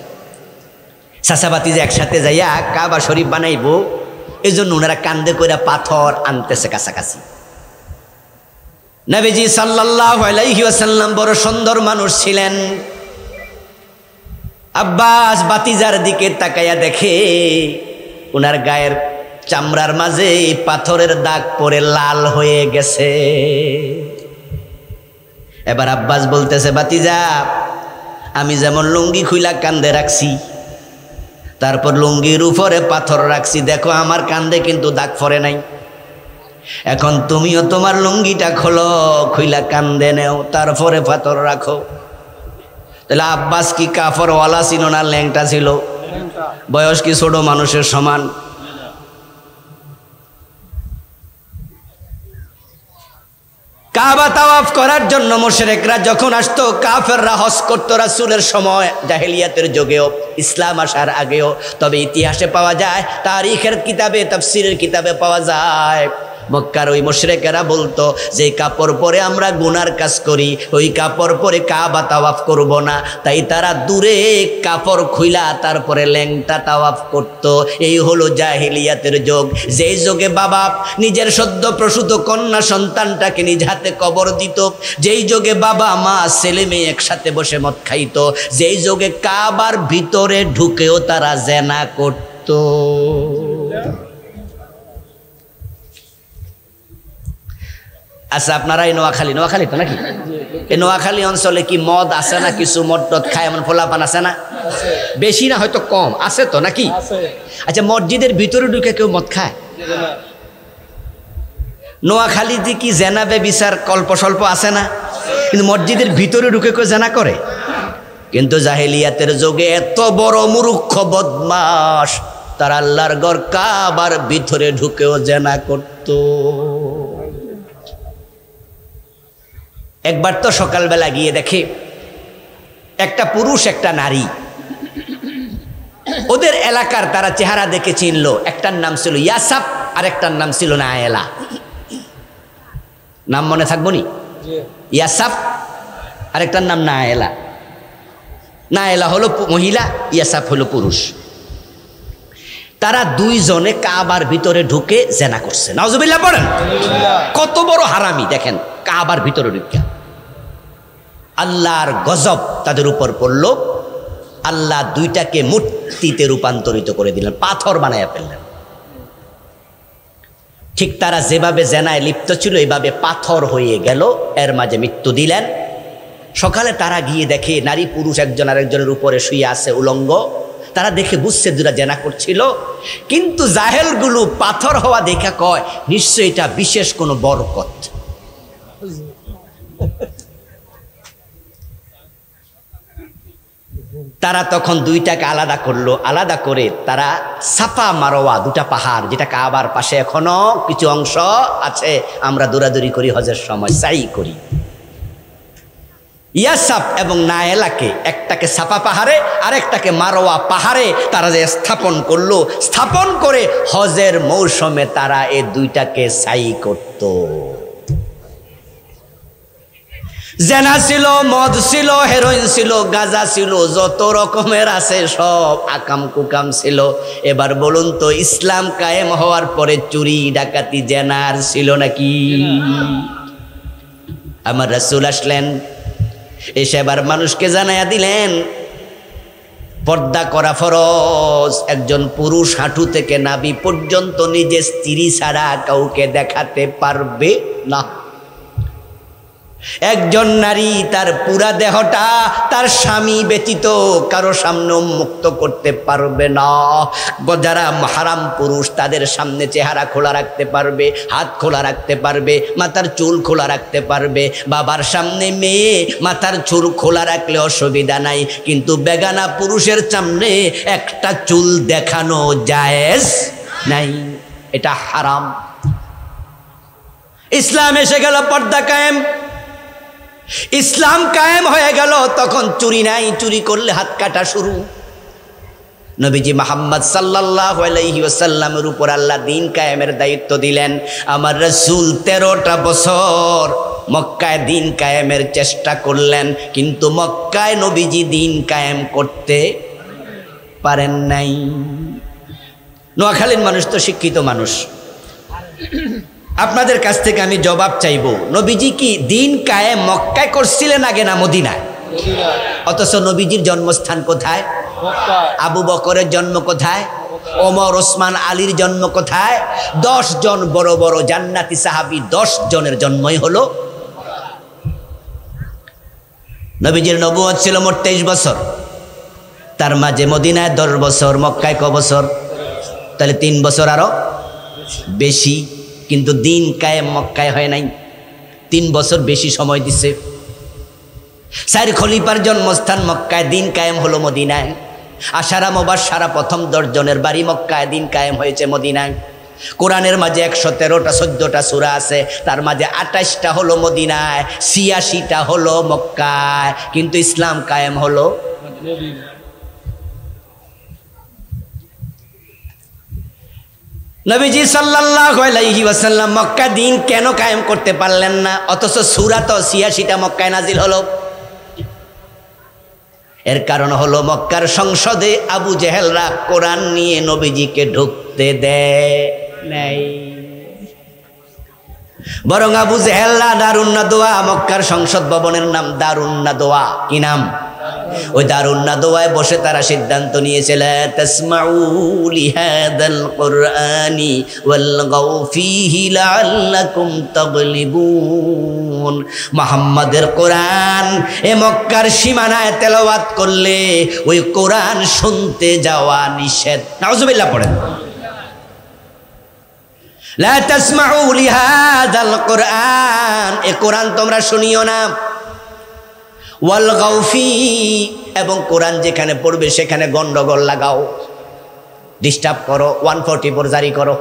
চাচা ভাতিজা একসাথে যাইয়া কাবা শরীফ বানাইবো, এই জন্য ওনারা কান্দে কইরা পাথর আনতেছে কাছাকাছি। নবীজি সাল্লাল্লাহু আলাইহি ওয়াসাল্লাম বড় সুন্দর মানুষ ছিলেন। আব্বাস ভাতিজার দিকে তাকাইয়া দেখে ওনার গায়ের চামড়ার মাঝে পাথরের দাগ পড়ে লাল হয়ে গেছে। এবার আব্বাস বলতেছে, ভাতিজা, আমি যেমন লুঙ্গি খুইলা কান্দে রাখছি, তারপর লুঙ্গির উপরে পাথর রাখছি, দেখো আমার কান্দে কিন্তু দাগ পড়ে নাই। এখন তুমিও তোমার লুঙ্গিটা খোলো, খুইলা কান্দে নেও, তারপরে পাথর রাখো। তাহলে আব্বাস কি কাফরওয়ালা ছিল না ল্যাংটা ছিল? বয়স কি ছোট মানুষের সমান? কাবা তাওয়াফ করার জন্য মুশরিকরা যখন আসতো, কাফেররা হজ করতো রাসূলের সময়, জাহেলিয়াতের যুগেও, ইসলাম আসার আগেও। তবে ইতিহাসে পাওয়া যায়, তারিখের কিতাবে, তাফসীরের কিতাবে পাওয়া যায়, মক্কার ওই মুশরিকেরা বলতো যে কাপড় পরে আমরা গুনার কাজ করি, ওই কাপড় পরে কাবা তাওয়াফ করব না। তাই তারা দূরে কাপড় খুইলা তারপরে ল্যাংটা তাওয়াফ করত। এই হলো জাহেলিয়াতের যুগ। যেই যুগে বাবা নিজের সদ্য প্রসূত কন্যা সন্তানটাকে নিজ হাতে কবর দিত, যেই যুগে বাবা মা ছেলে মেয়ে একসাথে বসে মদ খাইতো, যেই যুগে কাবার ভিতরে ঢুকেও তারা জেনা করত। আচ্ছা, আপনারা এই নোয়াখালী তো নাকি? এই নোয়াখালী অঞ্চলে কি মদ আছে না? কিছু মদ টদ খায় এমন ফোলাপান আছে না? বেশি না, হয়তো কম আছে তো নাকি? আচ্ছা, মসজিদের ভিতরে ঢুকে কেউ মদ খায়? নোয়াখালীতে কি জেনাবে বিচার কল্প স্বল্প আছে না? কিন্তু মসজিদের ভিতরে ঢুকে কেউ জেনা করে? কিন্তু জাহেলিয়াতের যুগে এত বড় মূর্খ বদমাশ, তারা আল্লাহর ঘর কাবার ভিতরে ঢুকেও জেনা করত। একবার তো সকালবেলা গিয়ে দেখে একটা পুরুষ একটা নারী, ওদের এলাকার তারা চেহারা দেখে চিনলো। একটার নাম ছিল ইয়াসাব আর একটার নাম ছিল নায়েলা। নাম মনে থাকবো নি? ইয়াসাব আর একটার নাম নায়েলা। নায়েলা হলো মহিলা, ইয়াসাব হলো পুরুষ। তারা দুইজনে কাবার ভিতরে ঢুকে জেনা করছে। নাউজুবিল্লাহ পড়েন। কত বড় হারামি দেখেন, কাবার ভিতরে ঢুকে। আল্লাহর গজব তাদের উপর পড়ল। আল্লাহ দুইটাকে মূর্তিতে রূপান্তরিত করে দিলেন, পাথর বানাইয়া ফেললেন। ঠিক তারা যেভাবে জেনায় লিপ্ত ছিল এইভাবে পাথর হয়ে গেল, এর মাঝে মৃত্যু দিলেন। সকালে তারা গিয়ে দেখে নারী পুরুষ একজন আরেকজনের উপরে শুয়ে আছে উলঙ্গ। তারা দেখে বুঝছে দুরা জেনা করছিল, কিন্তু জাহেলগুলো পাথর হওয়া দেখা কয় নিশ্চয়ই এটা বিশেষ কোনো বরকত। তারা তখন দুইটাকে আলাদা করলো। আলাদা করে তারা সাফা মারোয়া, দুটা পাহাড়, যেটা কাবার পাশে এখনো কিছু অংশ আছে, আমরা দৌড়াদৌড়ি করি হজের সময়, সাই করি। ইয়াসাব এবং নায়েলাকে, একটাকে সাফা পাহাড়ে আর একটাকে মারোয়া পাহাড়ে তারা যে স্থাপন করলো, স্থাপন করে হজের মৌসুমে তারা এই দুইটাকে সাই করত। জেনা ছিল, মদ ছিল, হেরোইন ছিল, গাঁজা ছিল, যত রকমের আছে সব আকাম কুকাম ছিল। এবার বলুন তো, ইসলাম কায়েম হওয়ার পরে চুরি ডাকাতি জেনার ছিল নাকি? আমার রাসূল আসলেন, এসে এবার মানুষকে জানাইয়া দিলেন পর্দা করা ফরজ। একজন পুরুষ হাঁটু থেকে নাভি পর্যন্ত নিজের স্ত্রী ছাড়া কাউকে দেখাতে পারবে না। একজন নারী তার পুরা দেহটা তার স্বামী ব্যতীত কারো সামনে উন্মুক্ত করতে পারবে না। যারা হারাম পুরুষ তাদের সামনে চেহারা খোলা রাখতে পারবে, হাত খোলা রাখতে পারবে, মাথার চুল খোলা রাখতে পারবে। বাবার সামনে মেয়ে মাথার চুল খোলা রাখলে অসুবিধা নাই, কিন্তু বেগানা পুরুষের সামনে একটা চুল দেখানো জায়েজ নাই, এটা হারাম। ইসলাম এসে গেল, পর্দা কায়েম। ইসলাম কায়েম হয়ে গেল, তখন চুরি নাই, চুরি করলে হাত কাটা শুরু। নবীজি মুহাম্মদ সাল্লাল্লাহু আলাইহি ওয়াসাল্লামের উপর আল্লাহ দিন কায়েমের দায়িত্ব দিলেন। আমার রাসূল 13টা বছর মক্কায় দিন কায়েমের চেষ্টা করলেন, কিন্তু মক্কায় নবীজি দিন কায়েম করতে পারেন নাই। নোয়াখালীর মানুষ তো শিক্ষিত মানুষ, আপনাদের কাছ থেকে আমি জবাব চাইব, নবীজি কি দিন কায়েম মক্কায় করছিলেন আগে না মদিনায়? অথচ নবীজির জন্মস্থান কোথায়? আবু বকরের জন্ম কোথায়? ওমর, ওসমান, আলীর জন্ম কোথায়? 10 জন বড় বড় জান্নাতি সাহাবী, 10 জনের জন্মই হলো। নবীজির নবুয়ত ছিল মোট 23 বছর, তার মাঝে মদিনায় 10 বছর, মক্কায় ক বছর? তাহলে 3 বছর আরো বেশি। কিন্তু দিন কায়েম মক্কায় হয় নাই, 3 বছর বেশি সময় দিছে। 4 খলিফার জন্মস্থান মক্কায়, দিন কায়েম হলো মদিনায়। আশারা মুবাশশারা প্রথম 10 জনের বাড়ি মক্কায়, দিন কায়েম হয়েছে মদিনায়। কোরআনের মাঝে 113টা 14টা সূরা আছে, তার মাঝে 28টা হলো মদিনায়, 86টা হলো মক্কায়, কিন্তু ইসলাম কায়েম হলো নবীজি সাল্লাল্লাহু আলাইহি ওয়াসাল্লাম মক্কা দিন কেন কায়েম করতে পারলেন না? অথচ সূরা তো 86টা মক্কায় নাজিল হলো। এর কারণ হলো মক্কার সংসদে আবু জেহেলরা কোরআন নিয়ে নবীজিকে ঢুকতে দেয় নাই। বরং আবু জেহেলরা দারুন নাদওয়া, মক্কার সংসদ ভবনের নাম দারুন নাদওয়া। কি নাম? ওই দারুন নাদওয়ায় বসে তারা সিদ্ধান্ত নিয়েছিল, তাসমাউ লিহাদাল কুরআনি ওয়ালগাউ ফীহি লাআল্লাকুম তাগলিবুন। মুহাম্মাদের কোরআন এ মক্কার সীমানায় তেলাওয়াত করলে ওই কোরআন শুনতে যাওয়া নিষেধ। নাউজুবিল্লাহ পড়েন। লা তাসমাউ লিহাদাল কুরআন, এ কোরআন তোমরা শুনিও না। ওয়াল গাউফি, এবং কোরআন যেখানে পড়বে সেখানে গন্ডগোল লাগাও, ডিস্টার্ব করো, 144 জারি করো।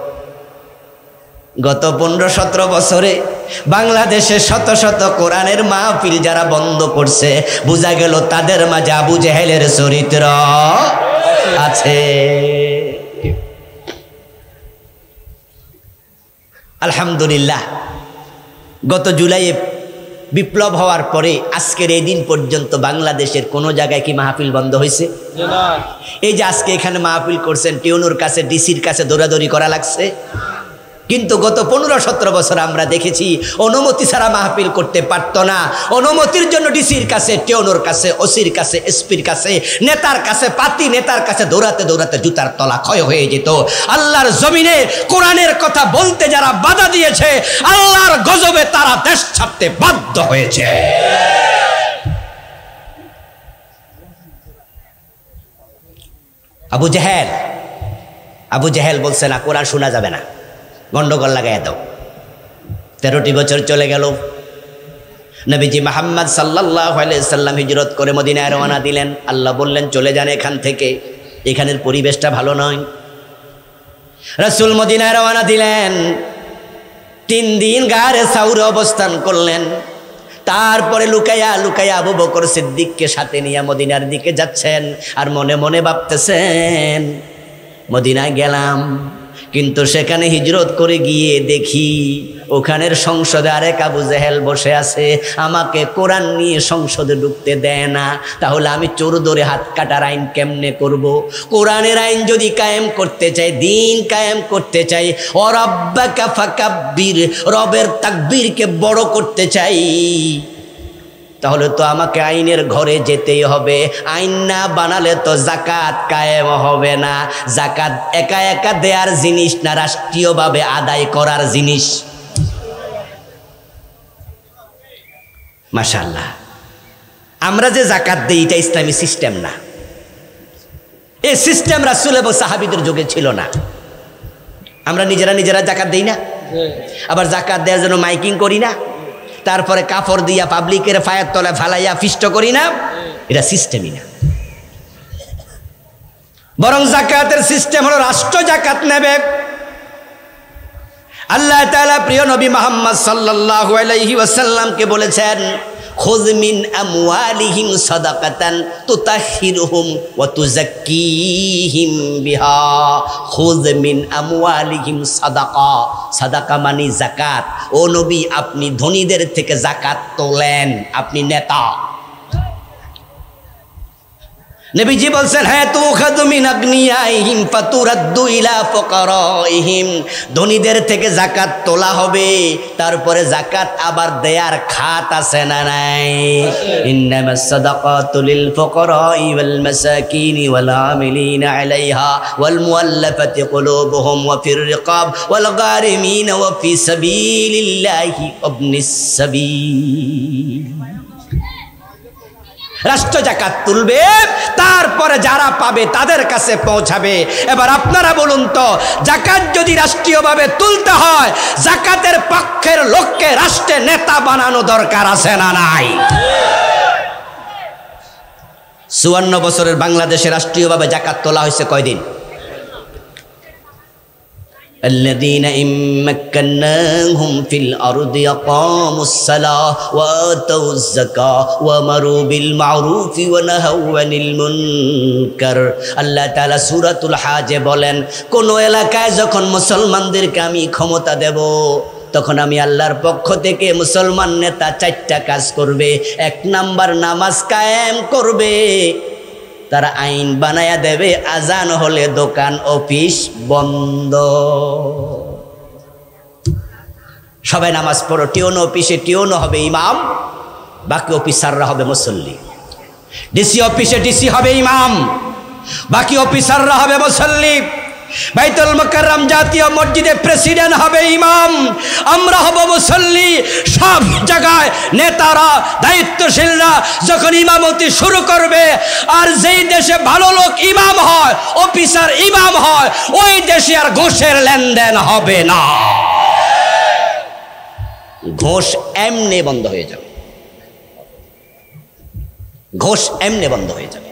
গত 15-17 বছরে বাংলাদেশে শত শত কোরআনের মাহফিল যারা বন্ধ করছে, বোঝা গেল তাদের মাঝে আবু জেহেলের চরিত্র আছে। আলহামদুলিল্লাহ, গত জুলাইয়ে বিপ্লব হওয়ার পরে আজকের এই দিন পর্যন্ত বাংলাদেশের কোনো জায়গায় কি মাহফিল বন্ধ হয়েছে? এই যে আজকে এখানে মাহফিল করছেন, টিউনুর কাছে, ডিসির কাছে দৌড়াদৌড়ি করা লাগছে। কিন্তু গত 15-17 বছর আমরা দেখেছি অনুমতি ছাড়া মাহফিল করতে পারতো না। অনুমতির জন্য ডিসির কাছে, টিউনুর কাছে, ওসির কাছে, এসপির কাছে, নেতার কাছে, পাতি নেতার কাছে দৌড়াতে দৌড়াতে জুতার তলা ক্ষয় হয়ে যেত। আল্লাহর জমিনে কোরআনের কথা বলতে যারা বাধা দিয়েছে, আল্লাহর গজবে তারা দেশ ছাড়তে বাধ্য হয়েছে। আবু জেহেল বলছে না, কোরআন শোনা যাবে না, গন্ডগোল লাগাই দাও। 13টি বছর চলে গেল। নবীজি মুহাম্মদ সাল্লাল্লাহু আলাইহি সাল্লাম হিজরত করে মদিনায় রওনা দিলেন। আল্লাহ বললেন চলে যান এখান থেকে, এখানের পরিবেশটা ভালো নয়। রাসূল মদিনায় রওনা দিলেন, 3 দিন গারে সাউরে অবস্থান করলেন। তারপরে লুকাইয়া লুকাইয়া আবু বকর সিদ্দিককে সাথে নিয়ে মদিনার দিকে যাচ্ছেন, আর মনে মনে ভাবতেছেন মদিনায় গেলাম, কিন্তু সেখানে হিজরত করে গিয়ে দেখি ওখানের সংসদে আরেক আবু জেহেল বসে আছে, আমাকে কোরআন নিয়ে সংসদে ঢুকতে দেয় না। তাহলে আমি চোর ধরে হাত কাটার আইন কেমনে করব? কোরআনের আইন যদি কায়েম করতে চাই, দিন কায়েম করতে চাই, ও রাব্বাকা ফাকাব্বির, রবের তাকবীরকে বড় করতে চাই, তাহলে তো আমাকে আইনের ঘরে যেতেই হবে। আইন না বানালে তো জাকাত কায়েম হবে না। জাকাত একা একা দেয়ার জিনিস না, রাষ্ট্রীয়ভাবে আদায় করার জিনিস। মাশাআল্লাহ, আমরা যে জাকাত দেই এটা ইসলামী সিস্টেম না। এই সিস্টেম রাসূল এবং সাহাবীদের যুগে ছিল না। আমরা নিজেরা জাকাত দেই না, আবার জাকাত দেওয়ার জন্য মাইকিং করি না, তারপরে কাপড় দিয়া পাবলিকের ফায়ের তলায় ফালাইয়া ফিস্ট করি না। এটা সিস্টেমই না। বরং জাকাতের সিস্টেম হলো রাষ্ট্র জাকাত নেবে। আল্লাহ তাআলা প্রিয় নবী মুহাম্মদ সাল্লাল্লাহু আলাইহি ওয়াসাল্লামকে বলেছেন, খুয মিন আমওয়ালিহিম সাদাকাতান তুতাহহিরুহুম ওয়া তুযাক্কিহিম বিহা। খুয মিন আমওয়ালিহিম সাদাকা, সাদাকা মানে যাকাত। ও নবী, আপনি ধনীদের থেকে যাকাত তোলেন, আপনি নেতা। নবীজি বলছেন, হ্যাঁ তুখাযু মিন আগনিয়াইহিম ফাতুরাদ্দু ইলা ফুকারাইহিম, ধনীদের থেকে যাকাত তোলা হবে, তারপরে যাকাত আবার দেয়ার খাত আছে না নাই? ইন্নামাস সাদাকাতু লিল ফুকারাই ওয়াল মাসাকিন ওয়াল আমিলিনা আলাইহা ওয়াল মুআল্লাফাতি কুলুবুহুম ওয়া ফির রিকাব ওয়াল গারিমিন ওয়া ফি সাবিলিল্লাহি ইবনিস সাবিল। রাষ্ট্র জাকাত তুলবে, তারপরে যারা পাবে তাদের কাছে পৌঁছাবে। এবার আপনারা বলুন তো, জাকাত যদি রাষ্ট্রীয়ভাবে তুলতে হয়, জাকাতের পক্ষের লোককে রাষ্ট্রের নেতা বানানো দরকার আছে না নাই? 54 বছরের বাংলাদেশে রাষ্ট্রীয়ভাবে জাকাত তোলা হয়েছে কয়দিন? الذين إن مكناهم في الأرض أقاموا الصلاة وآتوا الزكاة وأمروا بالمعروف ونهوا عن المنكر। আল্লাহ তাআলা সূরাতুল হাজে বলেন, কোন এলাকায় যখন মুসলমানদেরকে আমি ক্ষমতা দেব, তখন আমি আল্লাহর পক্ষ থেকে মুসলমান নেতা 4টা কাজ করবে। 1 নাম্বার, নামাজ কায়েম করবে, তারা আইন বানায়া দেবে, আজান হলে দোকান অফিস বন্ধ, সবাই নামাজ পড়ো। টিউনো অফিসে টিউনো হবে ইমাম, বাকি অফিসাররা হবে মুসল্লি। ডিসি অফিসে ডিসি হবে ইমাম, বাকি অফিসাররা হবে মুসল্লি। বাইতুল মুকাররম জাতীয় মসজিদে প্রেসিডেন্ট হবে ইমাম, আমরা হব মুসল্লি। সব জায়গায় নেতারা, দায়িত্বশীলরা যখন ইমামতি শুরু করবে, আর যেই দেশে ভালো লোক ইমাম হয়, অফিসার ইমাম হয়, ওই দেশে আর ঘুষের লেনদেন হবে না। ঘুষ এমনি বন্ধ হয়ে যাবে, ঘুষ এমনি বন্ধ হয়ে যাবে।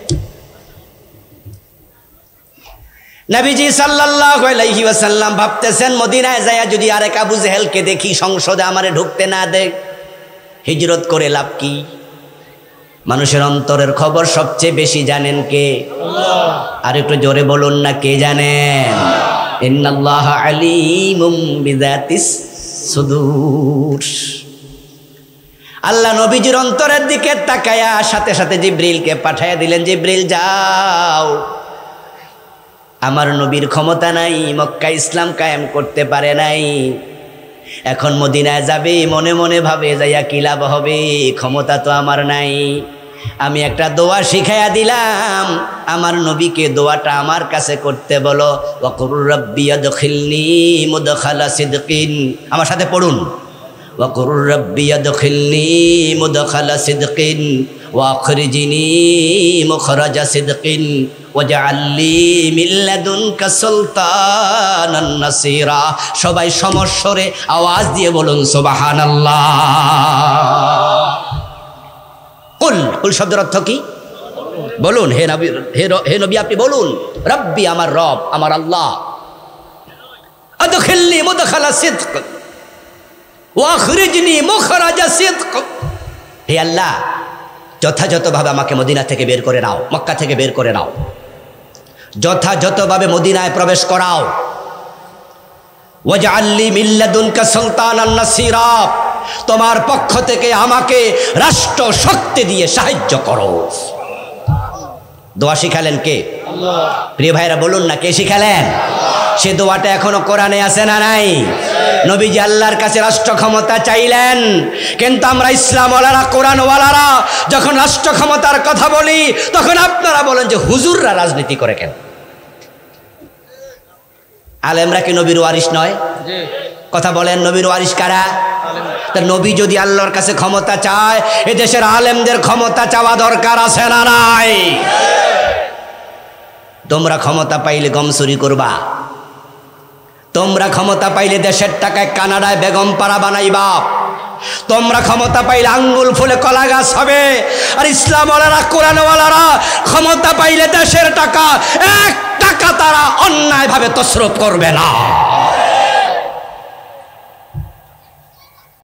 নবীজি সাল্লাল্লাহু আলাইহি ওয়াসাল্লাম ভাবতেছেন মদিনায় যায়া যদি আরেক আবু জেহেলকে দেখি সংসদে আমারে ঢুকতে না দেয়, হিজরত করে লাভ কি? মানুষের অন্তরের খবর সবচেয়ে বেশি জানেন কে? আল্লাহ। আর একটু জোরে বলুন না, কে জানেন? ইন্নাল্লাহা আলিমুম বিযাতিস সুদূর। আল্লাহ নবীজির অন্তরের দিকে তাকায়া সাথে সাথে জিবরিলকে পাঠাইয়া দিলেন, জিবরিল যাও, আমার নবীর ক্ষমতা নাই, মক্কা ইসলাম কায়েম করতে পারে নাই, এখন মদিনায় যাবে, মনে মনে ভাবে যাইয়া কি লাভ হবে, ক্ষমতা তো আমার নাই, আমি একটা দোয়া শিখাইয়া দিলাম, আমার নবীকে দোয়াটা আমার কাছে করতে বলো। ওয়াকুর রাব্বি আদখিলনি মুদখালা সিদকিন, আমার সাথে পড়ুন, ওয়াকুর রাব্বি আদখিলনি মুদখালা সিদকিন ওয়াখরিজনি মুখরাজা সিদকিন ওয়াজআল লি মিন লাদুনকা সুলতানান নাসীরা। সবাই সমস্বরে আওয়াজ দিয়ে বলুন সুবহানাল্লাহ। কুল, কুল শব্দের অর্থ কি বলুন? হে নবী, হে নবী আপনি বলুন, রব্বি আমার রব, আমার আল্লাহ, আদখিলনি মুদখালা সিদক ওয়াখরিজনি মুখরাজা সিদক, হে আল্লাহ যথাযথভাবে আমাকে মদিনা থেকে বের করে নাও, মক্কা থেকে বের করে নাও, যথাযথভাবে মদিনায় প্রবেশ করাও। ওয়াজআল লি মিন লাদুনকা সুলতানান নাসীরা, তোমার পক্ষ থেকে আমাকে রাষ্ট্র শক্তি দিয়ে সাহায্য করো। দোয়া শিখালেন কে? আল্লাহ। প্রিয় ভাইরা বলুন না, কে শিখালেন? সে দোয়াটা এখনো কোরআনে আছে না নাই? নবীজি আল্লাহর কাছে রাষ্ট্র ক্ষমতা চাইলেন, কিন্তু আমরা ইসলামওয়ালারা, কোরআনওয়ালারা যখন রাষ্ট্র ক্ষমতার কথা বলি তখন আপনারা বলেন যে হুজুররা রাজনীতি করে কেন? আলেমরা কি নবীর ওয়ারিস নয়? কথা বলেন, নবীর ওয়ারিস কারা? তা নবী যদি আল্লাহর কাছে ক্ষমতা চায়, এ দেশের আলেমদের ক্ষমতা চাওয়া দরকার আছে না নাই? তোমরা ক্ষমতা পাইলে গম চুরি করবা, তোমরা ক্ষমতা পাইলে দেশের টাকায় কানাডায় বেগম পাড়া বানাইবা, তোমরা ক্ষমতা পাইলে আঙ্গুল ফুলে কলা গাছ হবে। আর ইসলামওয়ালারা, কোরআনওয়ালারা ক্ষমতা পাইলে দেশের টাকা এক টাকা তারা অন্যায়ভাবে তসরুফ করবে না।